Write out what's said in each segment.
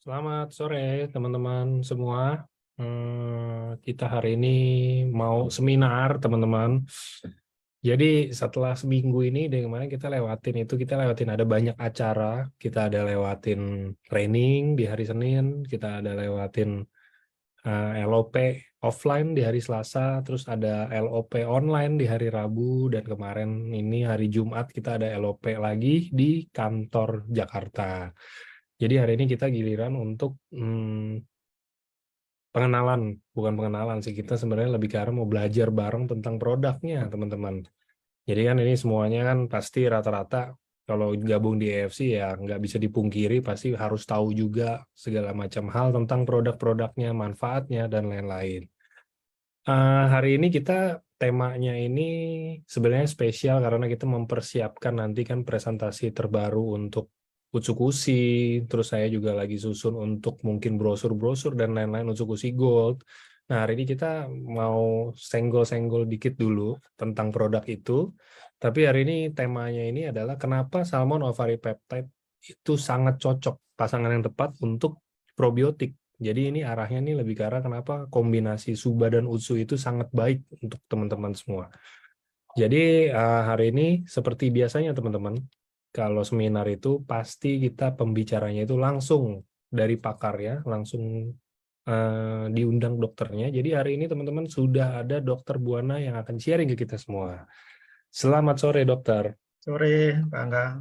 Selamat sore teman-teman semua. Kita hari ini mau seminar teman-teman. Jadi setelah seminggu ini dengan kemarin kita lewatin ada banyak acara. Kita ada lewatin training di hari Senin, kita ada lewatin LOP offline di hari Selasa, terus ada LOP online di hari Rabu, dan kemarin ini hari Jumat kita ada LOP lagi di kantor Jakarta. Jadi hari ini kita giliran untuk bukan pengenalan sih, kita sebenarnya lebih ke arah mau belajar bareng tentang produknya teman-teman. Jadi kan ini semuanya kan pasti rata-rata kalau gabung di EFC ya nggak bisa dipungkiri pasti harus tahu juga segala macam hal tentang produk-produknya, manfaatnya, dan lain-lain. Hari ini kita temanya ini sebenarnya spesial karena kita mempersiapkan nanti kan presentasi terbaru untuk Utsukushi, terus saya juga lagi susun untuk mungkin brosur-brosur dan lain-lain Utsukushi Gold. Nah, hari ini kita mau senggol-senggol dikit dulu tentang produk itu. Tapi hari ini temanya ini adalah kenapa salmon ovari peptide itu sangat cocok, pasangan yang tepat untuk probiotik. Jadi ini arahnya nih lebih ke arah kenapa kombinasi Suba dan Utsu itu sangat baik untuk teman-teman semua. Jadi hari ini seperti biasanya teman-teman, kalau seminar itu pasti kita pembicaranya itu langsung dari pakar ya, langsung diundang dokternya. Jadi hari ini teman-teman sudah ada Dokter Buana yang akan sharing ke kita semua. Selamat sore dokter. Sore, Pak Angga.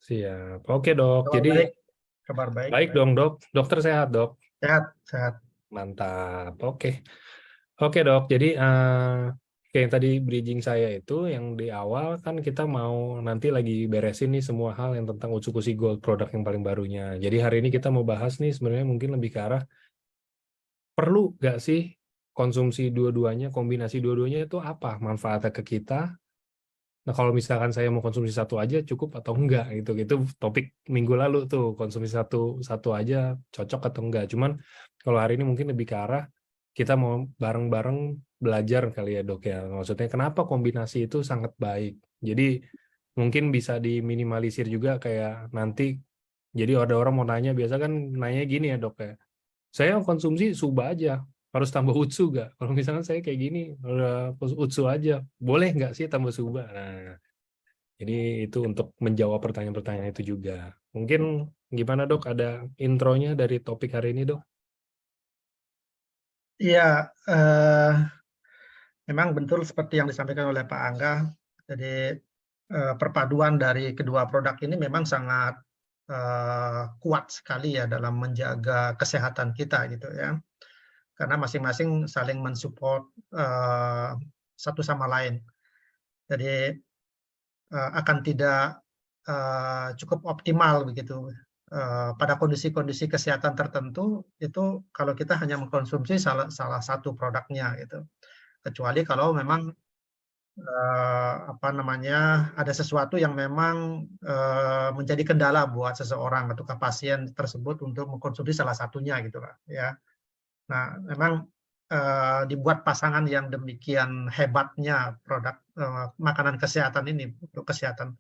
Siap. Oke dok, Kabar jadi baik, kabar baik, baik baik. dong dok. Dokter sehat dok. Sehat, sehat. Mantap. Oke. Oke dok, jadi kayak yang tadi bridging saya itu yang di awal kan kita mau nanti lagi beresin nih semua hal yang tentang Utsukushi Gold produk yang paling barunya. Jadi hari ini kita mau bahas nih sebenarnya mungkin lebih ke arah perlu nggak sih konsumsi dua-duanya, kombinasi dua-duanya itu apa manfaatnya ke kita. Nah kalau misalkan saya mau konsumsi satu aja cukup atau enggak gitu, gitu topik minggu lalu tuh konsumsi satu satu aja cocok atau enggak. Cuman kalau hari ini mungkin lebih ke arah kita mau bareng-bareng belajar kali ya dok ya. Maksudnya kenapa kombinasi itu sangat baik. Jadi mungkin bisa diminimalisir juga kayak nanti. Jadi ada orang mau nanya biasa kan nanya gini ya dok ya. Saya konsumsi Suba aja harus tambah Utsu nggak? Kalau misalnya saya kayak gini udah Utsu aja boleh nggak sih tambah Suba? Nah jadi itu untuk menjawab pertanyaan-pertanyaan itu juga. Mungkin gimana dok? Ada intronya dari topik hari ini dok? Iya, memang betul seperti yang disampaikan oleh Pak Angga. Jadi perpaduan dari kedua produk ini memang sangat kuat sekali ya dalam menjaga kesehatan kita gitu ya. Karena masing-masing saling mensupport satu sama lain. Jadi akan tidak cukup optimal begitu pada kondisi-kondisi kesehatan tertentu itu kalau kita hanya mengkonsumsi salah satu produknya gitu. Kecuali kalau memang apa namanya ada sesuatu yang memang menjadi kendala buat seseorang atau pasien tersebut untuk mengkonsumsi salah satunya gitu lah ya. Nah, memang dibuat pasangan yang demikian hebatnya produk makanan kesehatan ini untuk kesehatan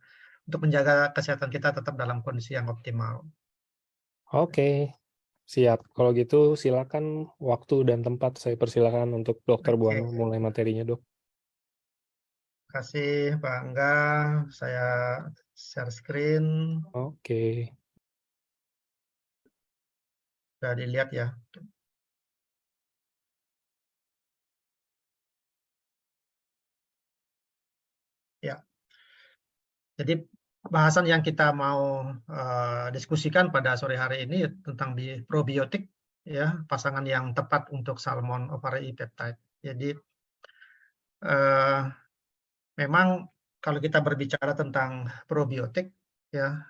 untuk menjaga kesehatan kita tetap dalam kondisi yang optimal. Oke, siap. Kalau gitu silakan waktu dan tempat saya persilakan untuk Dokter Oke, Buana mulai materinya dok. terima kasih Pak Angga. Saya share screen, Oke. sudah dilihat ya. Ya, jadi bahasan yang kita mau diskusikan pada sore hari ini tentang di probiotik ya, pasangan yang tepat untuk salmon ovary peptide. Jadi eh, memang kalau kita berbicara tentang probiotik ya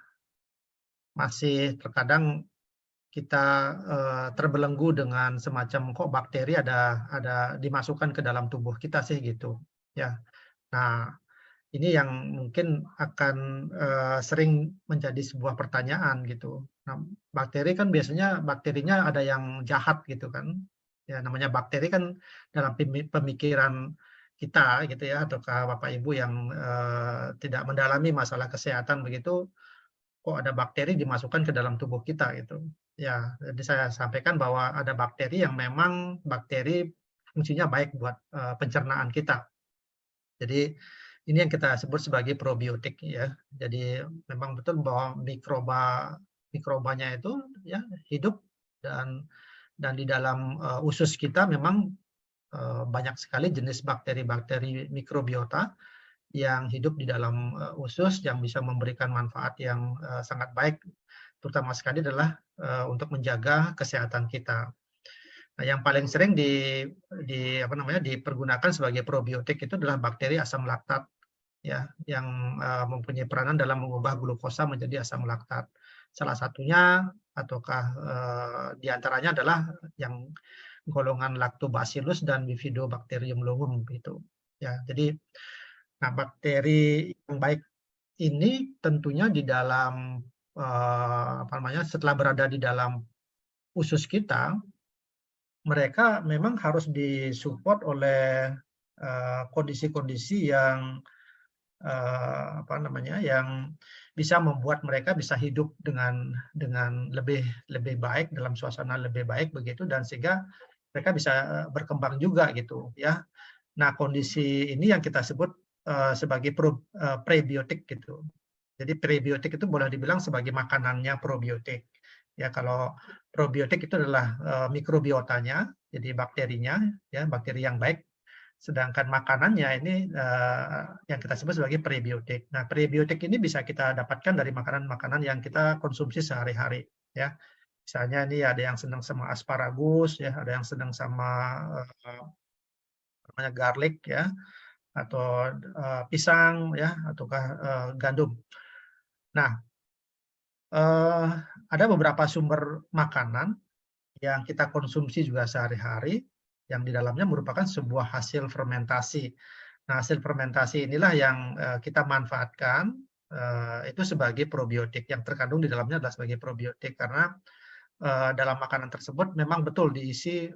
masih terkadang kita terbelenggu dengan semacam kok bakteri ada dimasukkan ke dalam tubuh kita sih gitu ya. Nah, ini yang mungkin akan sering menjadi sebuah pertanyaan gitu. Nah, bakteri kan biasanya bakterinya ada yang jahat gitu kan. Ya namanya bakteri kan dalam pemikiran kita gitu ya, ataukah Bapak Ibu yang tidak mendalami masalah kesehatan begitu, kok ada bakteri dimasukkan ke dalam tubuh kita gitu. Ya, jadi saya sampaikan bahwa ada bakteri yang memang bakteri fungsinya baik buat pencernaan kita. Jadi ini yang kita sebut sebagai probiotik ya. Jadi memang betul bahwa mikrobanya itu ya hidup dan di dalam usus kita memang banyak sekali jenis bakteri-bakteri mikrobiota yang hidup di dalam usus yang bisa memberikan manfaat yang sangat baik, terutama sekali adalah untuk menjaga kesehatan kita. Nah, yang paling sering dipergunakan sebagai probiotik itu adalah bakteri asam laktat ya, yang mempunyai peranan dalam mengubah glukosa menjadi asam laktat. Salah satunya ataukah di antaranya adalah yang golongan Lactobacillus dan Bifidobacterium longum gitu. Ya, jadi nah bakteri yang baik ini tentunya di dalam setelah berada di dalam usus kita, mereka memang harus disupport oleh kondisi-kondisi yang yang bisa membuat mereka bisa hidup dengan lebih baik dalam suasana lebih baik begitu, dan sehingga mereka bisa berkembang juga gitu ya. Nah, kondisi ini yang kita sebut sebagai prebiotik gitu. Jadi prebiotik itu boleh dibilang sebagai makanannya probiotik. Ya, kalau probiotik itu adalah mikrobiotanya, jadi bakterinya, ya bakteri yang baik. Sedangkan makanannya ini yang kita sebut sebagai prebiotik. Nah, prebiotik ini bisa kita dapatkan dari makanan-makanan yang kita konsumsi sehari-hari. Ya, misalnya ini ada yang senang sama asparagus, ya, ada yang senang sama garlic, ya, atau pisang, ya, ataukah gandum. Nah, ada beberapa sumber makanan yang kita konsumsi juga sehari-hari, yang di dalamnya merupakan sebuah hasil fermentasi. Nah, hasil fermentasi inilah yang kita manfaatkan itu sebagai probiotik. Yang terkandung di dalamnya adalah sebagai probiotik, karena dalam makanan tersebut memang betul diisi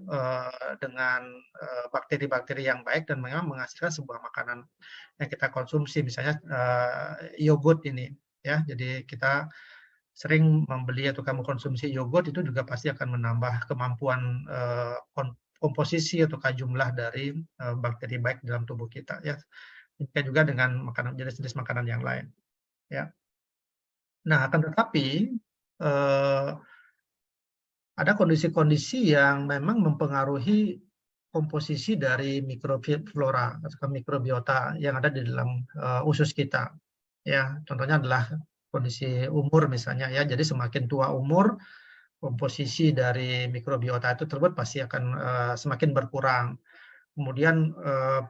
dengan bakteri-bakteri yang baik dan memang menghasilkan sebuah makanan yang kita konsumsi. Misalnya yogurt ini, ya. Jadi kita sering membeli atau kamu konsumsi yogurt itu juga pasti akan menambah kemampuan komposisi atau jumlah dari bakteri baik dalam tubuh kita, ya. Demikian juga dengan makanan jenis-jenis makanan yang lain, ya. Nah, akan tetapi ada kondisi-kondisi yang memang mempengaruhi komposisi dari mikroflora atau mikrobiota yang ada di dalam usus kita, ya. Contohnya adalah kondisi umur misalnya, ya. Jadi semakin tua umur, komposisi dari mikrobiota itu tersebut pasti akan semakin berkurang. Kemudian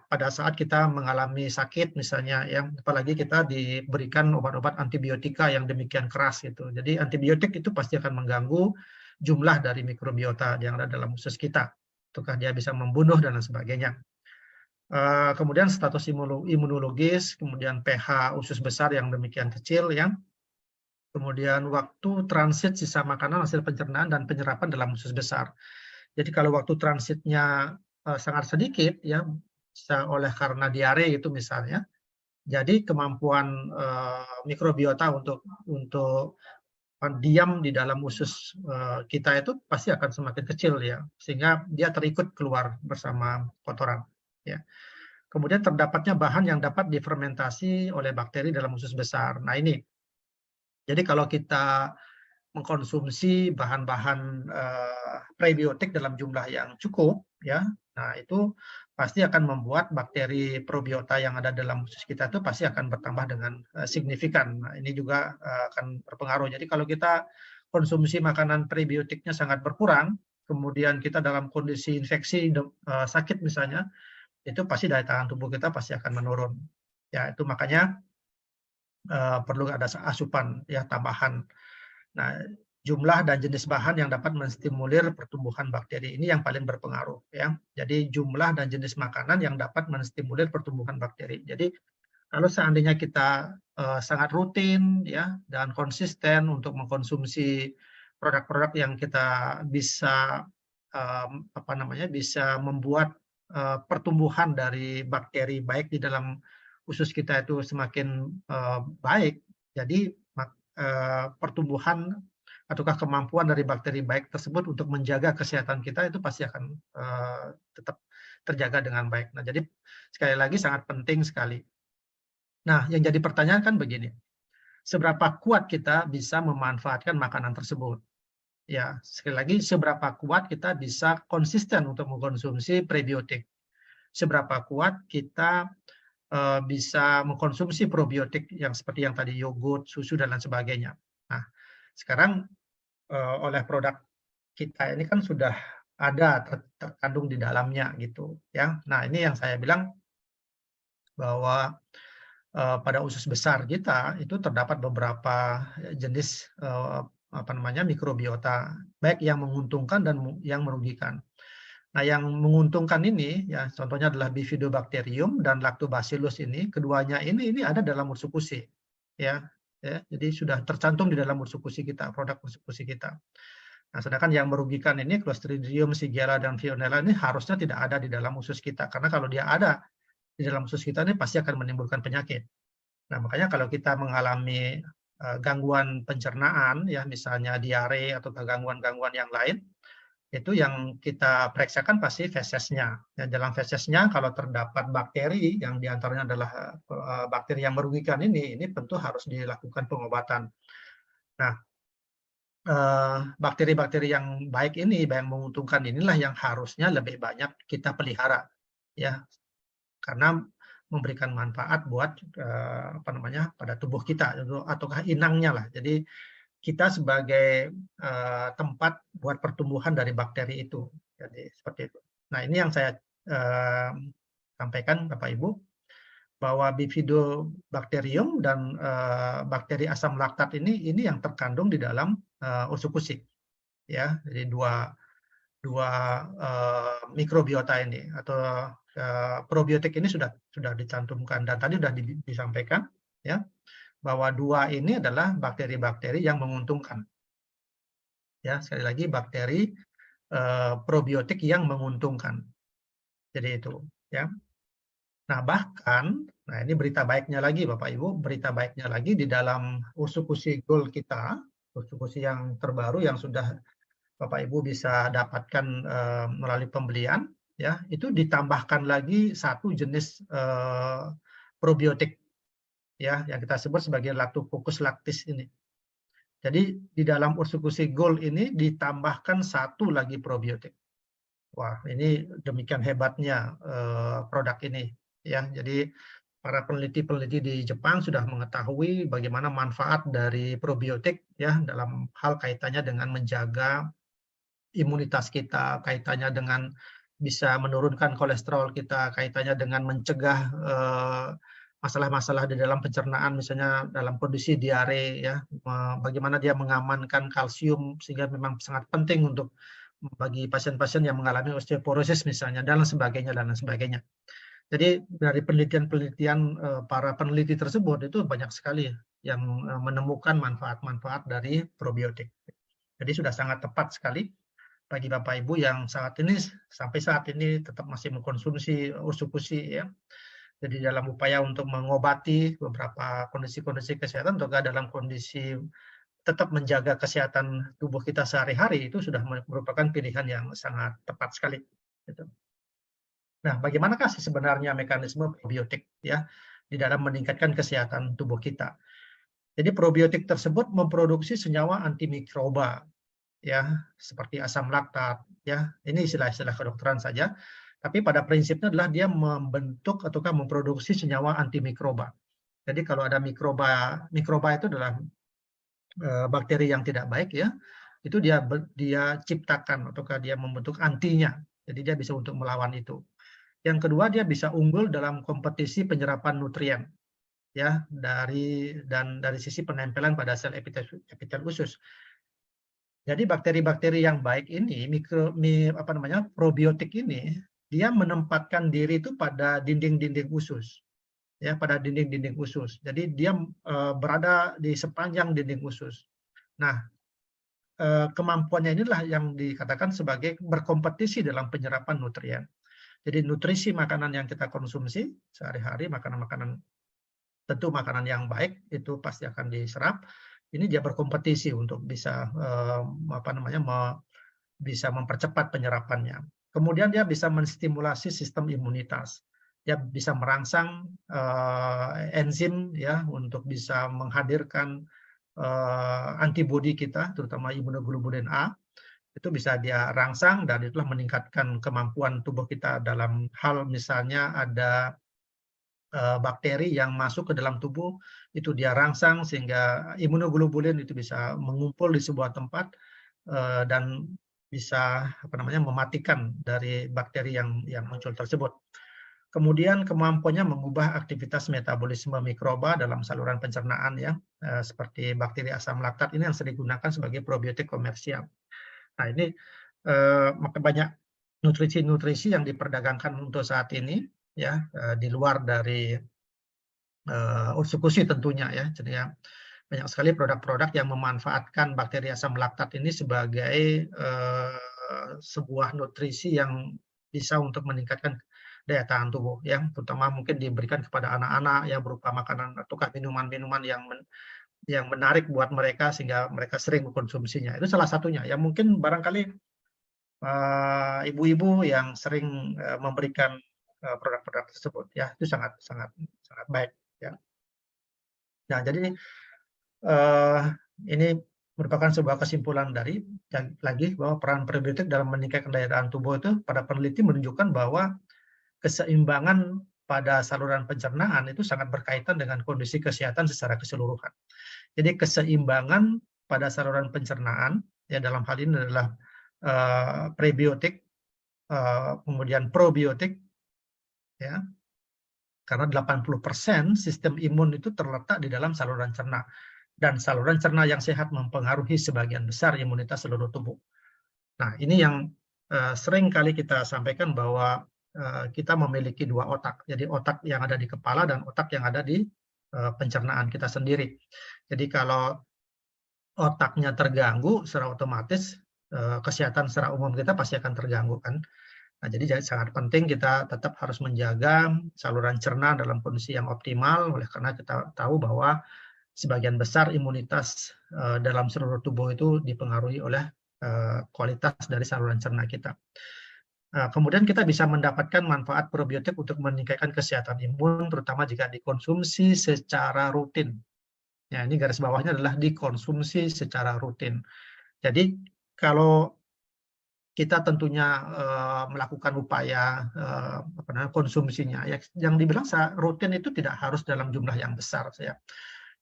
pada saat kita mengalami sakit misalnya, ya, apalagi kita diberikan obat-obat antibiotika yang demikian keras gitu. Jadi antibiotik itu pasti akan mengganggu jumlah dari mikrobiota yang ada dalam usus kita. Apakah dia bisa membunuh dan lain sebagainya. Kemudian status imunologis, kemudian pH usus besar yang demikian kecil, ya. Kemudian waktu transit sisa makanan hasil pencernaan dan penyerapan dalam usus besar. Jadi kalau waktu transitnya sangat sedikit, ya, bisa oleh karena diare itu misalnya. Jadi kemampuan mikrobiota untuk diam di dalam usus kita itu pasti akan semakin kecil, ya, sehingga dia terikut keluar bersama kotoran, ya. Kemudian terdapatnya bahan yang dapat difermentasi oleh bakteri dalam usus besar. Nah, ini jadi kalau kita mengkonsumsi bahan-bahan prebiotik dalam jumlah yang cukup, ya, nah itu pasti akan membuat bakteri probiota yang ada dalam usus kita itu pasti akan bertambah dengan signifikan. Nah, ini juga akan berpengaruh. Jadi kalau kita konsumsi makanan prebiotiknya sangat berkurang, kemudian kita dalam kondisi infeksi, sakit misalnya, itu pasti daya tahan tubuh kita pasti akan menurun. Ya, itu makanya perlu ada asupan, ya, tambahan. Nah, jumlah dan jenis bahan yang dapat menstimulir pertumbuhan bakteri ini yang paling berpengaruh, ya. Jadi jumlah dan jenis makanan yang dapat menstimulir pertumbuhan bakteri. Jadi kalau seandainya kita sangat rutin, ya, dan konsisten untuk mengkonsumsi produk-produk yang kita bisa bisa membuat pertumbuhan dari bakteri baik di dalam usus kita itu semakin baik. Jadi pertumbuhan ataukah kemampuan dari bakteri baik tersebut untuk menjaga kesehatan kita itu pasti akan tetap terjaga dengan baik. Nah, jadi sekali lagi sangat penting sekali. Nah, yang jadi pertanyaan kan begini, seberapa kuat kita bisa memanfaatkan makanan tersebut? Ya, sekali lagi seberapa kuat kita bisa konsisten untuk mengkonsumsi prebiotik? Seberapa kuat kita bisa mengkonsumsi probiotik yang seperti yang tadi yogurt, susu dan lain sebagainya. Nah, sekarang oleh produk kita ini kan sudah ada terkandung di dalamnya gitu ya. Nah, ini yang saya bilang bahwa pada usus besar kita itu terdapat beberapa jenis mikrobiota, baik yang menguntungkan dan yang merugikan. Nah, yang menguntungkan ini ya contohnya adalah Bifidobacterium dan Lactobacillus ini, keduanya ini ada dalam ursikusi ya. Jadi sudah tercantum di dalam ursikusi kita, produk ursikusi kita. Nah, sedangkan yang merugikan ini Clostridium, Shigella dan Fionella ini harusnya tidak ada di dalam usus kita, karena kalau dia ada di dalam usus kita ini pasti akan menimbulkan penyakit. Nah, makanya kalau kita mengalami gangguan pencernaan ya, misalnya diare atau gangguan-gangguan yang lain, itu yang kita periksakan pasti fesesnya. Ya, dalam fesesnya kalau terdapat bakteri yang diantaranya adalah bakteri yang merugikan ini tentu harus dilakukan pengobatan. Nah, bakteri-bakteri yang baik ini, yang menguntungkan inilah yang harusnya lebih banyak kita pelihara, ya, karena memberikan manfaat buat pada tubuh kita ataukah inangnya lah. Jadi kita sebagai tempat buat pertumbuhan dari bakteri itu. Jadi seperti itu. Nah, ini yang saya sampaikan Bapak Ibu, bahwa Bifidobacterium dan bakteri asam laktat ini yang terkandung di dalam ursikusi. Ya, jadi dua mikrobiota ini atau probiotik ini sudah dicantumkan, dan tadi sudah disampaikan ya bahwa dua ini adalah bakteri-bakteri yang menguntungkan. Ya, sekali lagi bakteri probiotik yang menguntungkan. Jadi itu, ya. Nah, bahkan, nah ini berita baiknya lagi Bapak Ibu, berita baiknya lagi di dalam ursikusi Gold kita, ursikusi yang terbaru yang sudah Bapak Ibu bisa dapatkan melalui pembelian, ya, itu ditambahkan lagi satu jenis probiotik, ya, yang kita sebut sebagai Lactococcus lactis ini. Jadi di dalam ursikusi Gold ini ditambahkan satu lagi probiotik. Wah, ini demikian hebatnya produk ini, ya. Jadi para peneliti-peneliti di Jepang sudah mengetahui bagaimana manfaat dari probiotik, ya, dalam hal kaitannya dengan menjaga imunitas kita, kaitannya dengan bisa menurunkan kolesterol kita, kaitannya dengan mencegah masalah-masalah di dalam pencernaan, misalnya dalam kondisi diare, ya, bagaimana dia mengamankan kalsium, sehingga memang sangat penting untuk bagi pasien-pasien yang mengalami osteoporosis misalnya, dan sebagainya, dan sebagainya. Jadi dari penelitian-penelitian para peneliti tersebut itu banyak sekali yang menemukan manfaat-manfaat dari probiotik. Jadi sudah sangat tepat sekali bagi Bapak Ibu yang sampai saat ini tetap masih mengkonsumsi ursikusi, ya. Jadi dalam upaya untuk mengobati beberapa kondisi-kondisi kesehatan, atau dalam kondisi tetap menjaga kesehatan tubuh kita sehari-hari, itu sudah merupakan pilihan yang sangat tepat sekali. Gitu. Nah, bagaimanakah sih sebenarnya mekanisme probiotik, ya, di dalam meningkatkan kesehatan tubuh kita? Jadi probiotik tersebut memproduksi senyawa antimikroba, ya, seperti asam laktat, ya. Ini istilah-istilah kedokteran saja, tapi pada prinsipnya adalah dia membentuk ataukah memproduksi senyawa antimikroba. Jadi kalau ada mikroba itu adalah bakteri yang tidak baik, ya, itu dia ciptakan ataukah dia membentuk antinya. Jadi dia bisa untuk melawan itu. Yang kedua, dia bisa unggul dalam kompetisi penyerapan nutrien, ya, dari sisi penempelan pada sel epitel usus. Jadi bakteri-bakteri yang baik ini, probiotik ini, dia menempatkan diri itu pada dinding-dinding usus, ya, pada dinding-dinding usus. Jadi dia berada di sepanjang dinding usus. Nah, kemampuannya inilah yang dikatakan sebagai berkompetisi dalam penyerapan nutrien. Jadi nutrisi makanan yang kita konsumsi sehari-hari, tentu makanan yang baik itu pasti akan diserap. ini dia berkompetisi untuk bisa bisa mempercepat penyerapannya. Kemudian dia bisa menstimulasi sistem imunitas. Dia bisa merangsang enzim ya untuk bisa menghadirkan antibodi kita, terutama imunoglobulin A, itu bisa dia rangsang dan itulah meningkatkan kemampuan tubuh kita dalam hal misalnya ada bakteri yang masuk ke dalam tubuh, itu dia rangsang sehingga imunoglobulin itu bisa mengumpul di sebuah tempat dan bisa mematikan dari bakteri yang muncul tersebut. Kemudian kemampuannya mengubah aktivitas metabolisme mikroba dalam saluran pencernaan ya, seperti bakteri asam laktat ini yang sering digunakan sebagai probiotik komersial. Nah ini maka banyak nutrisi-nutrisi yang diperdagangkan untuk saat ini ya, di luar dari ursikusi tentunya ya. Jadi ya, banyak sekali produk-produk yang memanfaatkan bakteri asam laktat ini sebagai sebuah nutrisi yang bisa untuk meningkatkan daya tahan tubuh ya, terutama mungkin diberikan kepada anak-anak ya berupa makanan ataukah minuman-minuman yang menarik buat mereka sehingga mereka sering mengkonsumsinya. Itu salah satunya ya, mungkin barangkali ibu-ibu yang sering memberikan produk-produk tersebut ya, itu sangat baik ya. Nah, jadi ini merupakan sebuah kesimpulan dari lagi bahwa peran probiotik dalam meningkatkan daya tahan tubuh itu pada peneliti menunjukkan bahwa keseimbangan pada saluran pencernaan itu sangat berkaitan dengan kondisi kesehatan secara keseluruhan. Jadi keseimbangan pada saluran pencernaan ya dalam hal ini adalah prebiotik, kemudian probiotik ya. Karena 80% sistem imun itu terletak di dalam saluran cerna. Dan saluran cerna yang sehat mempengaruhi sebagian besar imunitas seluruh tubuh. Nah, ini yang sering kali kita sampaikan bahwa kita memiliki dua otak. Jadi otak yang ada di kepala dan otak yang ada di pencernaan kita sendiri. Jadi kalau otaknya terganggu, secara otomatis kesehatan secara umum kita pasti akan terganggu kan. Nah, jadi sangat penting kita tetap harus menjaga saluran cerna dalam kondisi yang optimal, oleh karena kita tahu bahwa sebagian besar imunitas dalam seluruh tubuh itu dipengaruhi oleh kualitas dari saluran cerna kita. Kemudian kita bisa mendapatkan manfaat probiotik untuk meningkatkan kesehatan imun, terutama jika dikonsumsi secara rutin. Ya, ini garis bawahnya adalah dikonsumsi secara rutin. Jadi kalau kita tentunya melakukan upaya konsumsinya, ya, yang dibilang rutin itu tidak harus dalam jumlah yang besar, ya.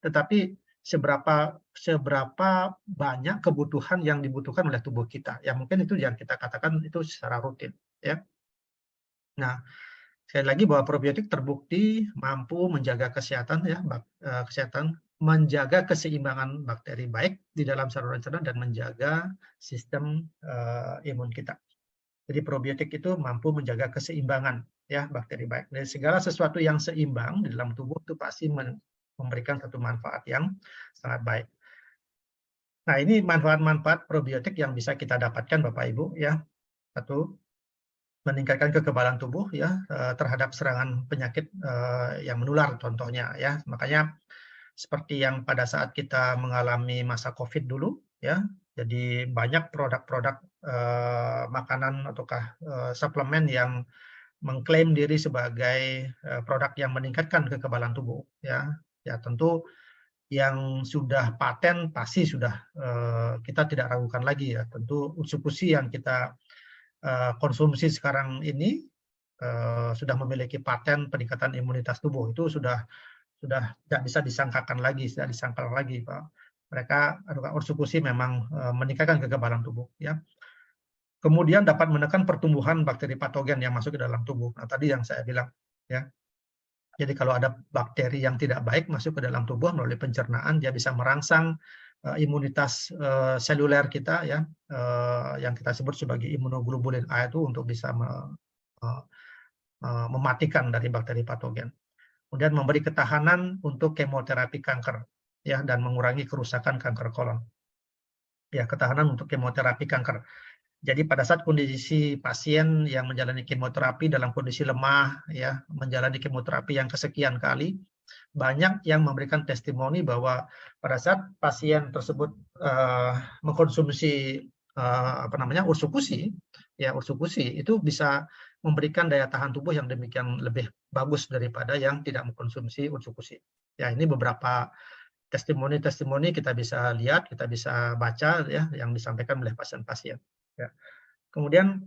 Tetapi seberapa banyak kebutuhan yang dibutuhkan oleh tubuh kita. Ya mungkin itu yang kita katakan itu secara rutin ya. Nah, sekali lagi bahwa probiotik terbukti mampu menjaga kesehatan ya, menjaga keseimbangan bakteri baik di dalam saluran cerna dan menjaga sistem imun kita. Jadi probiotik itu mampu menjaga keseimbangan ya bakteri baik. Dan segala sesuatu yang seimbang di dalam tubuh itu pasti memberikan satu manfaat yang sangat baik. Nah, ini manfaat-manfaat probiotik yang bisa kita dapatkan Bapak Ibu ya. Satu, meningkatkan kekebalan tubuh ya terhadap serangan penyakit yang menular contohnya ya. Makanya seperti yang pada saat kita mengalami masa Covid dulu ya. Jadi banyak produk-produk makanan ataukah suplemen yang mengklaim diri sebagai produk yang meningkatkan kekebalan tubuh ya. Ya tentu yang sudah paten pasti sudah kita tidak ragukan lagi ya. Tentu unsur-unsur yang kita konsumsi sekarang ini sudah memiliki paten peningkatan imunitas tubuh, itu sudah tidak bisa disangkakan lagi, tidak disangkal lagi Pak. Mereka unsur-unsur memang meningkatkan kekebalan tubuh ya. Kemudian dapat menekan pertumbuhan bakteri patogen yang masuk ke dalam tubuh. Nah, tadi yang saya bilang ya. Jadi kalau ada bakteri yang tidak baik masuk ke dalam tubuh melalui pencernaan, dia bisa merangsang imunitas seluler kita ya, yang kita sebut sebagai imunoglobulin A itu untuk bisa mematikan dari bakteri patogen. Kemudian memberi ketahanan untuk kemoterapi kanker ya dan mengurangi kerusakan kanker kolon. Ya, ketahanan untuk kemoterapi kanker. Jadi pada saat kondisi pasien yang menjalani kemoterapi dalam kondisi lemah, ya, menjalani kemoterapi yang kesekian kali, banyak yang memberikan testimoni bahwa pada saat pasien tersebut mengkonsumsi ursukusi, ya ursukusi itu bisa memberikan daya tahan tubuh yang demikian lebih bagus daripada yang tidak mengkonsumsi ursukusi. Ya, ini beberapa testimoni-testimoni kita bisa lihat, kita bisa baca ya yang disampaikan oleh pasien-pasien. Ya. Kemudian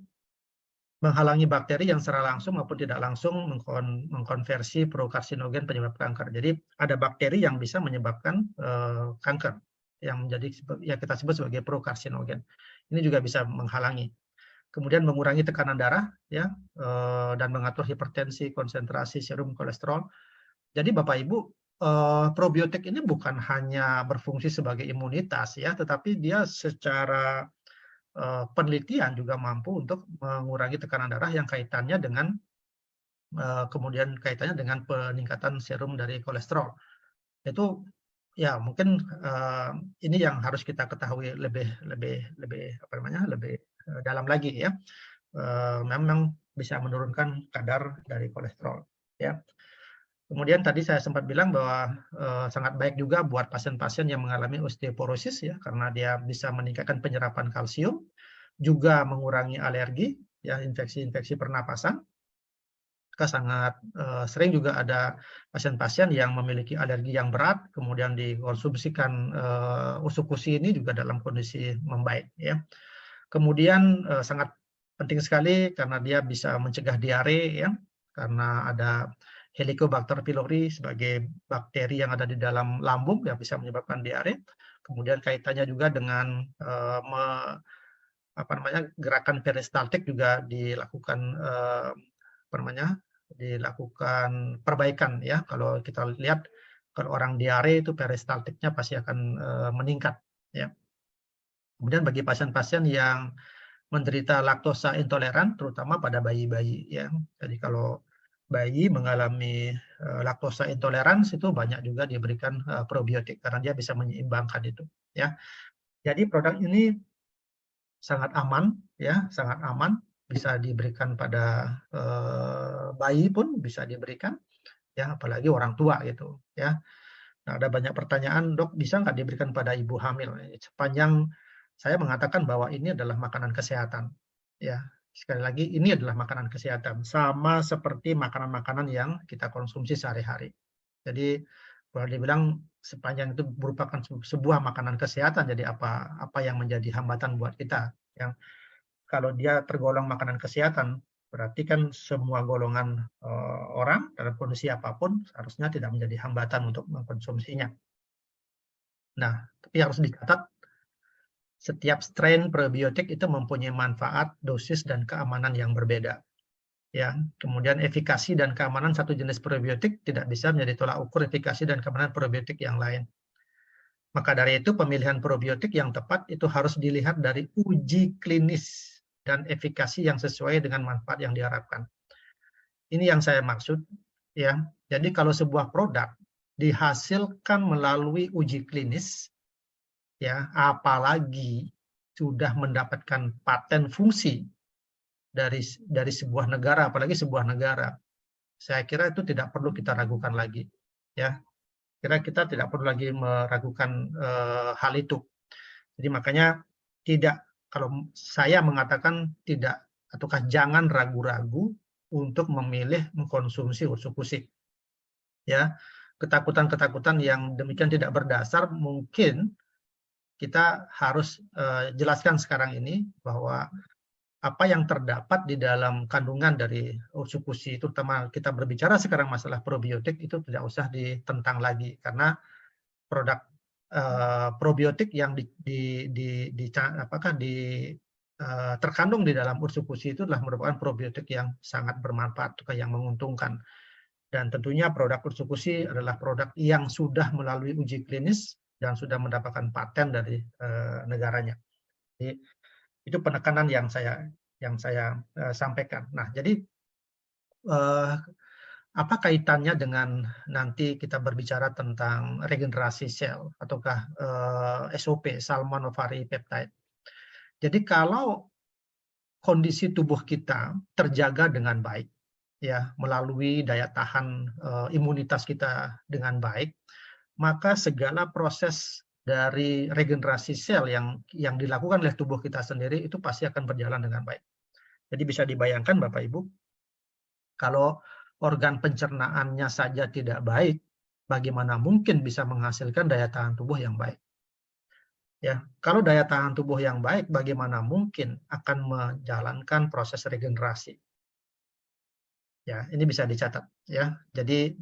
menghalangi bakteri yang secara langsung maupun tidak langsung mengkonversi prokarsinogen penyebab kanker. Jadi ada bakteri yang bisa menyebabkan kanker yang kita sebut sebagai prokarsinogen. Ini juga bisa menghalangi. Kemudian mengurangi tekanan darah ya dan mengatur hipertensi, konsentrasi serum kolesterol. Jadi Bapak Ibu, probiotik ini bukan hanya berfungsi sebagai imunitas ya, tetapi dia secara penelitian juga mampu untuk mengurangi tekanan darah yang kaitannya dengan kemudian kaitannya dengan peningkatan serum dari kolesterol. Itu ya mungkin ini yang harus kita ketahui lebih dalam lagi ya. Memang bisa menurunkan kadar dari kolesterol ya. Kemudian tadi saya sempat bilang bahwa sangat baik juga buat pasien-pasien yang mengalami osteoporosis ya, karena dia bisa meningkatkan penyerapan kalsium, juga mengurangi alergi ya, infeksi-infeksi pernapasan. Kita sangat sering juga ada pasien-pasien yang memiliki alergi yang berat, kemudian dikonsumsikan ursukusi ini juga dalam kondisi membaik ya. Kemudian sangat penting sekali karena dia bisa mencegah diare ya, karena ada Helicobacter pylori sebagai bakteri yang ada di dalam lambung yang bisa menyebabkan diare. Kemudian kaitannya juga dengan gerakan peristaltik juga dilakukan dilakukan perbaikan ya. Kalau kita lihat kalau orang diare itu peristaltiknya pasti akan meningkat ya. Kemudian bagi pasien-pasien yang menderita laktosa intoleran, terutama pada bayi-bayi ya. Jadi kalau bayi mengalami laktosa intoleransi itu banyak juga diberikan probiotik karena dia bisa menyeimbangkan itu ya. Jadi produk ini sangat aman ya, sangat aman, bisa diberikan pada bayi pun bisa diberikan ya, apalagi orang tua gitu ya. Nah, ada banyak pertanyaan, Dok, bisa nggak diberikan pada ibu hamil? Sepanjang saya mengatakan bahwa ini adalah makanan kesehatan ya. Sekali lagi, ini adalah makanan kesehatan, sama seperti makanan-makanan yang kita konsumsi sehari-hari. Jadi, boleh dibilang sepanjang itu merupakan sebuah makanan kesehatan, jadi apa yang menjadi hambatan buat kita? Yang kalau dia tergolong makanan kesehatan, berarti kan semua golongan orang dalam kondisi apapun seharusnya tidak menjadi hambatan untuk mengkonsumsinya. Nah, tapi harus dicatat, setiap strain probiotik itu mempunyai manfaat, dosis, dan keamanan yang berbeda. Ya, kemudian efikasi dan keamanan satu jenis probiotik tidak bisa menjadi tolak ukur efikasi dan keamanan probiotik yang lain. Maka dari itu pemilihan probiotik yang tepat itu harus dilihat dari uji klinis dan efikasi yang sesuai dengan manfaat yang diharapkan. Ini yang saya maksud ya. Jadi kalau sebuah produk dihasilkan melalui uji klinis ya, apalagi sudah mendapatkan paten fungsi dari sebuah negara, apalagi sebuah negara, saya kira itu tidak perlu kita ragukan lagi ya. Kira kita tidak perlu lagi meragukan hal itu. Jadi makanya kalau saya mengatakan tidak ataukah jangan ragu-ragu untuk memilih mengkonsumsi ursukusi ya. Ketakutan-ketakutan yang demikian tidak berdasar mungkin kita harus jelaskan sekarang ini bahwa apa yang terdapat di dalam kandungan dari ursukusi, terutama kita berbicara sekarang masalah probiotik, itu tidak usah ditentang lagi karena produk probiotik yang terkandung di dalam ursukusi itu adalah merupakan probiotik yang sangat bermanfaat, yang menguntungkan. Dan tentunya produk ursukusi adalah produk yang sudah melalui uji klinis dan sudah mendapatkan paten dari negaranya. Jadi, itu penekanan yang saya sampaikan. Nah, jadi apa kaitannya dengan nanti kita berbicara tentang regenerasi sel ataukah SOP, Salmon Ovary Peptide. Jadi kalau kondisi tubuh kita terjaga dengan baik, ya melalui daya tahan imunitas kita dengan baik, maka segala proses dari regenerasi sel yang dilakukan oleh tubuh kita sendiri itu pasti akan berjalan dengan baik. Jadi bisa dibayangkan Bapak Ibu, kalau organ pencernaannya saja tidak baik, bagaimana mungkin bisa menghasilkan daya tahan tubuh yang baik? Ya, kalau daya tahan tubuh yang baik, bagaimana mungkin akan menjalankan proses regenerasi? Ya, ini bisa dicatat ya. Jadi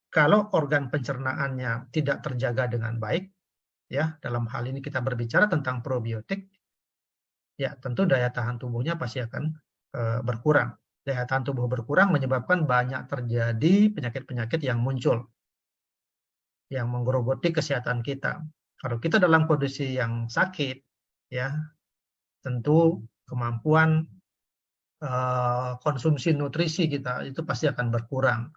kalau organ pencernaannya tidak terjaga dengan baik, ya, dalam hal ini kita berbicara tentang probiotik, ya tentu daya tahan tubuhnya pasti akan berkurang. Daya tahan tubuh berkurang menyebabkan banyak terjadi penyakit-penyakit yang muncul, yang menggerogoti kesehatan kita. Kalau kita dalam kondisi yang sakit, ya tentu kemampuan konsumsi nutrisi kita itu pasti akan berkurang.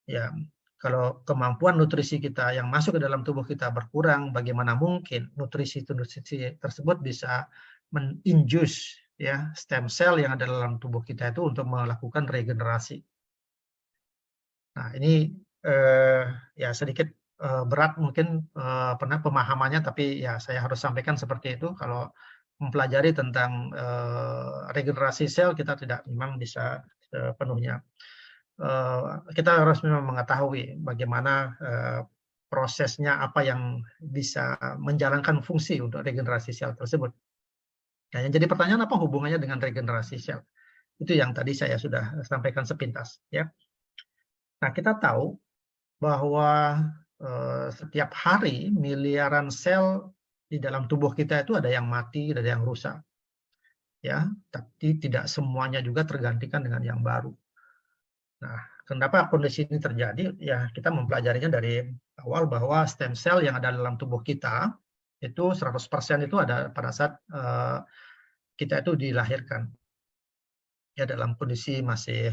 Ya, kalau kemampuan nutrisi kita yang masuk ke dalam tubuh kita berkurang, bagaimana mungkin nutrisi-nutrisi tersebut bisa menginjus ya stem cell yang ada dalam tubuh kita itu untuk melakukan regenerasi. Nah, ini ya sedikit berat mungkin pemahamannya, tapi ya saya harus sampaikan seperti itu. Kalau mempelajari tentang regenerasi sel, kita tidak memang bisa sepenuhnya. Kita harus memang mengetahui bagaimana prosesnya, apa yang bisa menjalankan fungsi untuk regenerasi sel tersebut. Nah, yang jadi pertanyaan, apa hubungannya dengan regenerasi sel? Itu yang tadi saya sudah sampaikan sepintas, ya. Nah, kita tahu bahwa setiap hari miliaran sel di dalam tubuh kita itu ada yang mati, ada yang rusak, ya. Tapi tidak semuanya juga tergantikan dengan yang baru. Nah, kenapa kondisi ini terjadi? Ya, kita mempelajarinya dari awal bahwa stem cell yang ada dalam tubuh kita itu 100% itu ada pada saat kita itu dilahirkan. Ya, dalam kondisi masih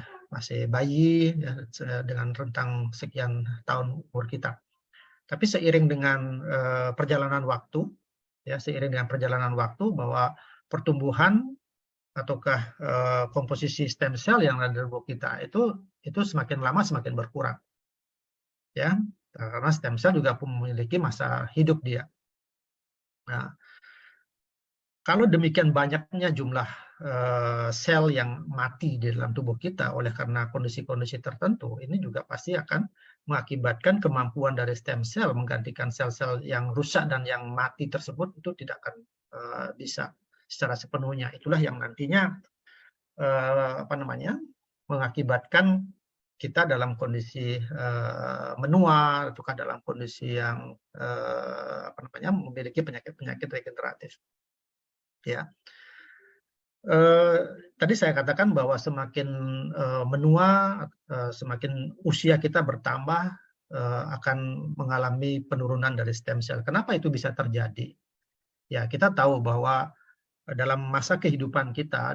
bayi ya, dengan rentang sekian tahun umur kita. Tapi seiring dengan perjalanan waktu, ya seiring dengan perjalanan waktu bahwa pertumbuhan ataukah komposisi stem cell yang ada di tubuh kita itu semakin lama semakin berkurang, ya karena stem cell juga memiliki masa hidup dia. Nah, kalau demikian banyaknya jumlah sel yang mati di dalam tubuh kita oleh karena kondisi-kondisi tertentu, ini juga pasti akan mengakibatkan kemampuan dari stem cell menggantikan sel-sel yang rusak dan yang mati tersebut itu tidak akan bisa secara sepenuhnya. Itulah yang nantinya mengakibatkan kita dalam kondisi menua ataukah dalam kondisi yang memiliki penyakit-penyakit regeneratif. Ya, tadi saya katakan bahwa semakin menua, semakin usia kita bertambah, akan mengalami penurunan dari stem cell. Kenapa itu bisa terjadi? Ya, kita tahu bahwa dalam masa kehidupan kita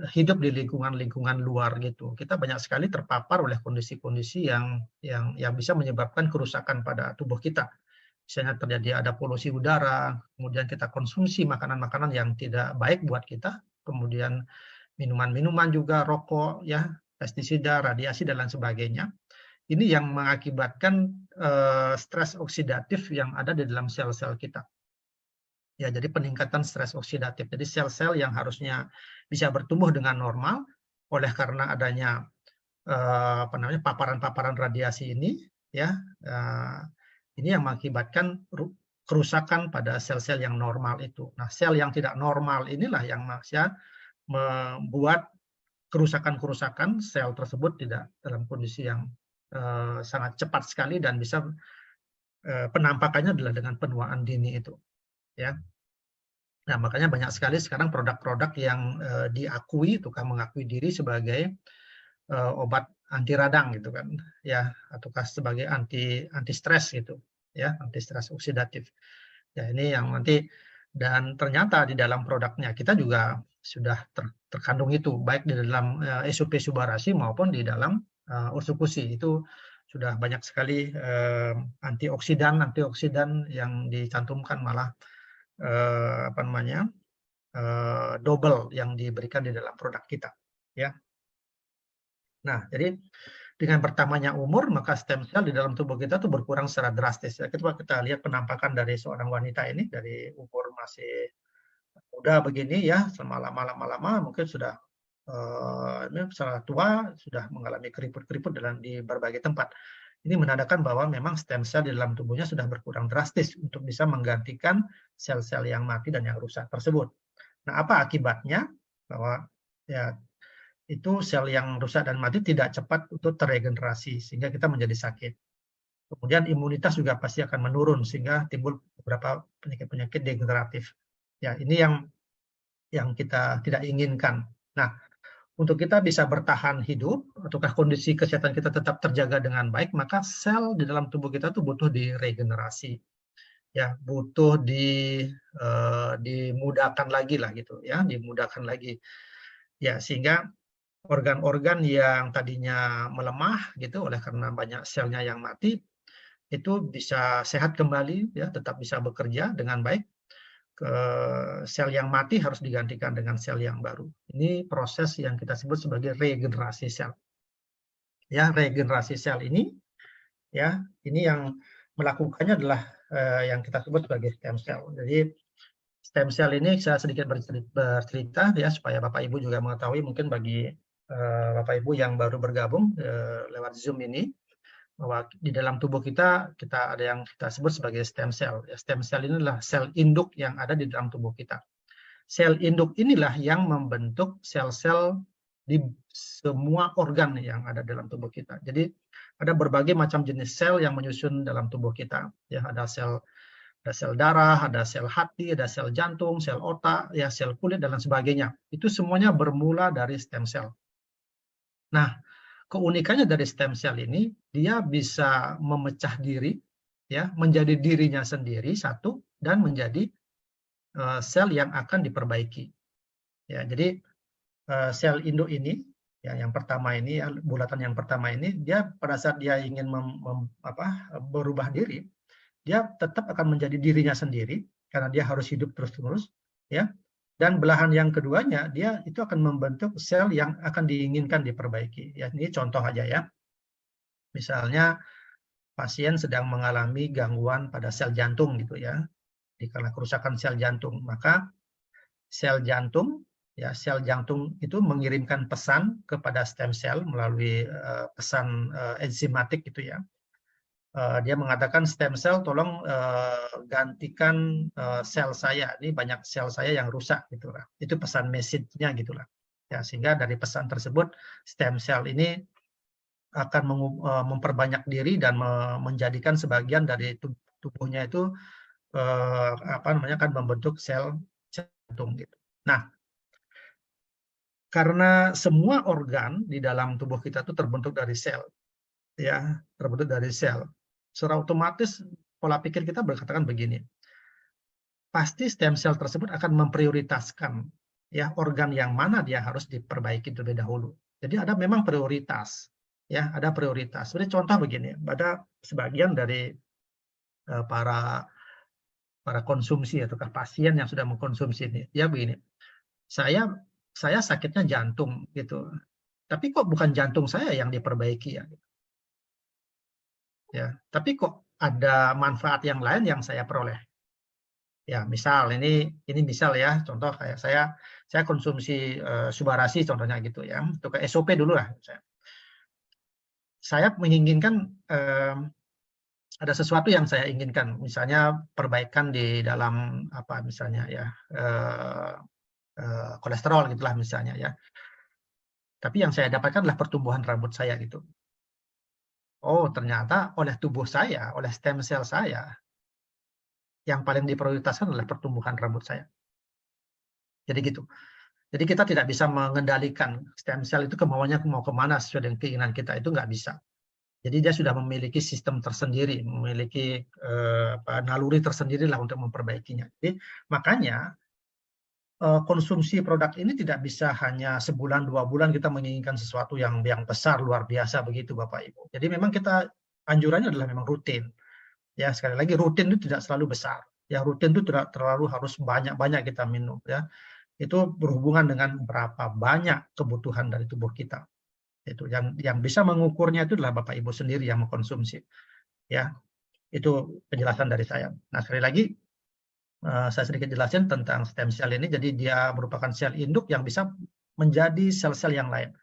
hidup di lingkungan luar gitu, kita banyak sekali terpapar oleh kondisi-kondisi yang bisa menyebabkan kerusakan pada tubuh kita. Misalnya terjadi ada polusi udara, kemudian kita konsumsi makanan-makanan yang tidak baik buat kita, kemudian minuman-minuman juga, rokok, ya, pestisida, radiasi dan lain sebagainya. Ini yang mengakibatkan stres oksidatif yang ada di dalam sel-sel kita. Ya, jadi peningkatan stres oksidatif. Jadi sel-sel yang harusnya bisa bertumbuh dengan normal, oleh karena adanya paparan-paparan radiasi ini, ya. Ini yang mengakibatkan kerusakan pada sel-sel yang normal itu. Nah, sel yang tidak normal inilah yang membuat kerusakan-kerusakan sel tersebut tidak dalam kondisi yang sangat cepat sekali dan bisa penampakannya adalah dengan penuaan dini itu. Ya. Nah, makanya banyak sekali sekarang produk-produk yang diakui, tukang mengakui diri sebagai obat anti radang gitu kan, ya, ataukah sebagai anti stres gitu, ya, anti stres oksidatif. Ya, ini yang nanti, dan ternyata di dalam produknya kita juga sudah terkandung itu, baik di dalam SOP Subarasi maupun di dalam Ursukusi. Itu sudah banyak sekali antioksidan yang dicantumkan, malah double yang diberikan di dalam produk kita, ya. Nah, jadi dengan bertambahnya umur, maka stem cell di dalam tubuh kita tuh berkurang secara drastis. Ya, kita lihat penampakan dari seorang wanita ini dari umur masih muda begini ya, selama lama-lama mungkin sudah ini secara tua sudah mengalami keriput-keriput di berbagai tempat. Ini menandakan bahwa memang stem cell di dalam tubuhnya sudah berkurang drastis untuk bisa menggantikan sel-sel yang mati dan yang rusak tersebut. Nah, apa akibatnya? Bahwa ya itu sel yang rusak dan mati tidak cepat untuk terregenerasi sehingga kita menjadi sakit. Kemudian imunitas juga pasti akan menurun sehingga timbul beberapa penyakit-penyakit degeneratif. Ya, ini yang kita tidak inginkan. Nah, untuk kita bisa bertahan hidup ataukah kondisi kesehatan kita tetap terjaga dengan baik, maka sel di dalam tubuh kita tuh butuh diregenerasi. Ya, butuh dimudahkan lagi lah gitu ya, dimudahkan lagi. Ya, sehingga organ-organ yang tadinya melemah gitu oleh karena banyak selnya yang mati itu bisa sehat kembali ya, tetap bisa bekerja dengan baik. Sel yang mati harus digantikan dengan sel yang baru. Ini proses yang kita sebut sebagai regenerasi sel. Ya, regenerasi sel ini ya, ini yang melakukannya adalah yang kita sebut sebagai stem cell. Jadi stem cell ini saya sedikit bercerita ya supaya Bapak Ibu juga mengetahui, mungkin bagi Bapak Ibu yang baru bergabung lewat Zoom ini, bahwa di dalam tubuh kita ada yang kita sebut sebagai stem cell. Ya, stem cell ini adalah sel induk yang ada di dalam tubuh kita. Sel induk inilah yang membentuk sel-sel di semua organ yang ada dalam tubuh kita. Jadi ada berbagai macam jenis sel yang menyusun dalam tubuh kita. Ya, ada sel darah, ada sel hati, ada sel jantung, sel otak, ya sel kulit dan lain sebagainya. Itu semuanya bermula dari stem cell. Nah, keunikannya dari stem cell ini, dia bisa memecah diri, ya, menjadi dirinya sendiri satu dan menjadi sel yang akan diperbaiki. Ya, jadi sel induk ini, ya, yang pertama ini, ya, bulatan yang pertama ini, dia pada saat dia ingin berubah diri, dia tetap akan menjadi dirinya sendiri karena dia harus hidup terus-menerus, ya. Dan belahan yang keduanya, dia itu akan membentuk sel yang akan diinginkan diperbaiki. Ya, ini contoh aja ya. Misalnya pasien sedang mengalami gangguan pada sel jantung gitu ya. Karena kerusakan sel jantung, maka sel jantung itu mengirimkan pesan kepada stem cell melalui pesan enzimatik gitu ya. Dia mengatakan, stem cell tolong gantikan sel saya, ini banyak sel saya yang rusak gitulah. Itu pesan message-nya gitulah. Ya, sehingga dari pesan tersebut stem cell ini akan memperbanyak diri dan menjadikan sebagian dari tubuhnya itu akan membentuk sel jantung gitu. Nah, karena semua organ di dalam tubuh kita itu terbentuk dari sel, ya, terbentuk dari sel. Secara otomatis pola pikir kita berkatakan begini, pasti stem cell tersebut akan memprioritaskan ya organ yang mana dia harus diperbaiki terlebih dahulu. Jadi ada memang prioritas, ya, ada prioritas. Seperti contoh begini, ada sebagian dari para konsumsi ataukah pasien yang sudah mengkonsumsi ini, ya begini, saya sakitnya jantung gitu, tapi kok bukan jantung saya yang diperbaiki ya. Ya, tapi kok ada manfaat yang lain yang saya peroleh. Ya, misal ini misal ya, contoh kayak saya konsumsi Subarasi contohnya gitu ya, untuk ke SOP dulu lah. Saya menginginkan ada sesuatu yang saya inginkan, misalnya perbaikan di dalam apa misalnya ya kolesterol gitulah misalnya ya. Tapi yang saya dapatkan adalah pertumbuhan rambut saya gitu. Oh, ternyata oleh tubuh saya, oleh stem cell saya, yang paling diprioritaskan adalah pertumbuhan rambut saya. Jadi gitu. Jadi kita tidak bisa mengendalikan stem cell itu kemauannya mau kemana sesuai dengan keinginan kita, itu nggak bisa. Jadi dia sudah memiliki sistem tersendiri, memiliki naluri tersendiri lah untuk memperbaikinya. Jadi makanya konsumsi produk ini tidak bisa hanya sebulan 2 bulan kita menginginkan sesuatu yang besar luar biasa begitu Bapak Ibu. Jadi memang kita anjurannya adalah memang rutin. Ya, sekali lagi rutin itu tidak selalu besar. Ya, rutin itu tidak terlalu harus banyak-banyak kita minum ya. Itu berhubungan dengan berapa banyak kebutuhan dari tubuh kita. Itu yang bisa mengukurnya itu adalah Bapak Ibu sendiri yang mengkonsumsi. Ya, itu penjelasan dari saya. Nah, sekali lagi saya sedikit jelasin tentang stem cell ini. Jadi dia merupakan sel induk yang bisa menjadi sel-sel yang lain.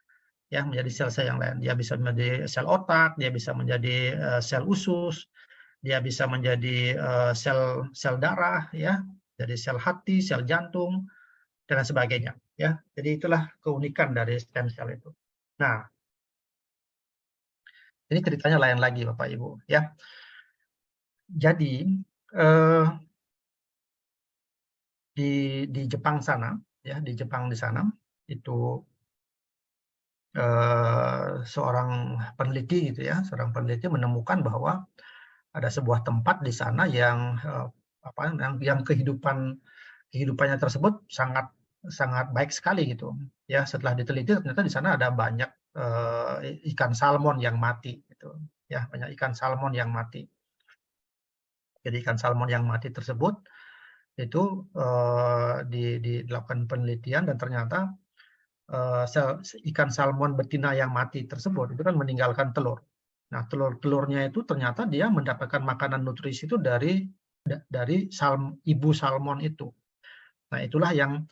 Ya, menjadi sel-sel yang lain. Dia bisa menjadi sel otak, dia bisa menjadi sel usus, dia bisa menjadi sel darah, ya, jadi sel hati, sel jantung, dan lain sebagainya. Ya, jadi itulah keunikan dari stem cell itu. Nah, ini ceritanya lain lagi, Bapak Ibu. Ya, jadi di Jepang sana, ya, di Jepang di sana itu seorang peneliti gitu ya, seorang peneliti menemukan bahwa ada sebuah tempat di sana yang yang kehidupannya tersebut sangat sangat baik sekali gitu. Ya, setelah diteliti ternyata di sana ada banyak ikan salmon yang mati gitu. Ya, banyak ikan salmon yang mati. Jadi ikan salmon yang mati tersebut itu dilakukan penelitian dan ternyata ikan salmon betina yang mati tersebut itu kan meninggalkan telur. Nah, telur-telurnya itu ternyata dia mendapatkan makanan nutrisi itu dari ibu salmon itu. Nah, itulah yang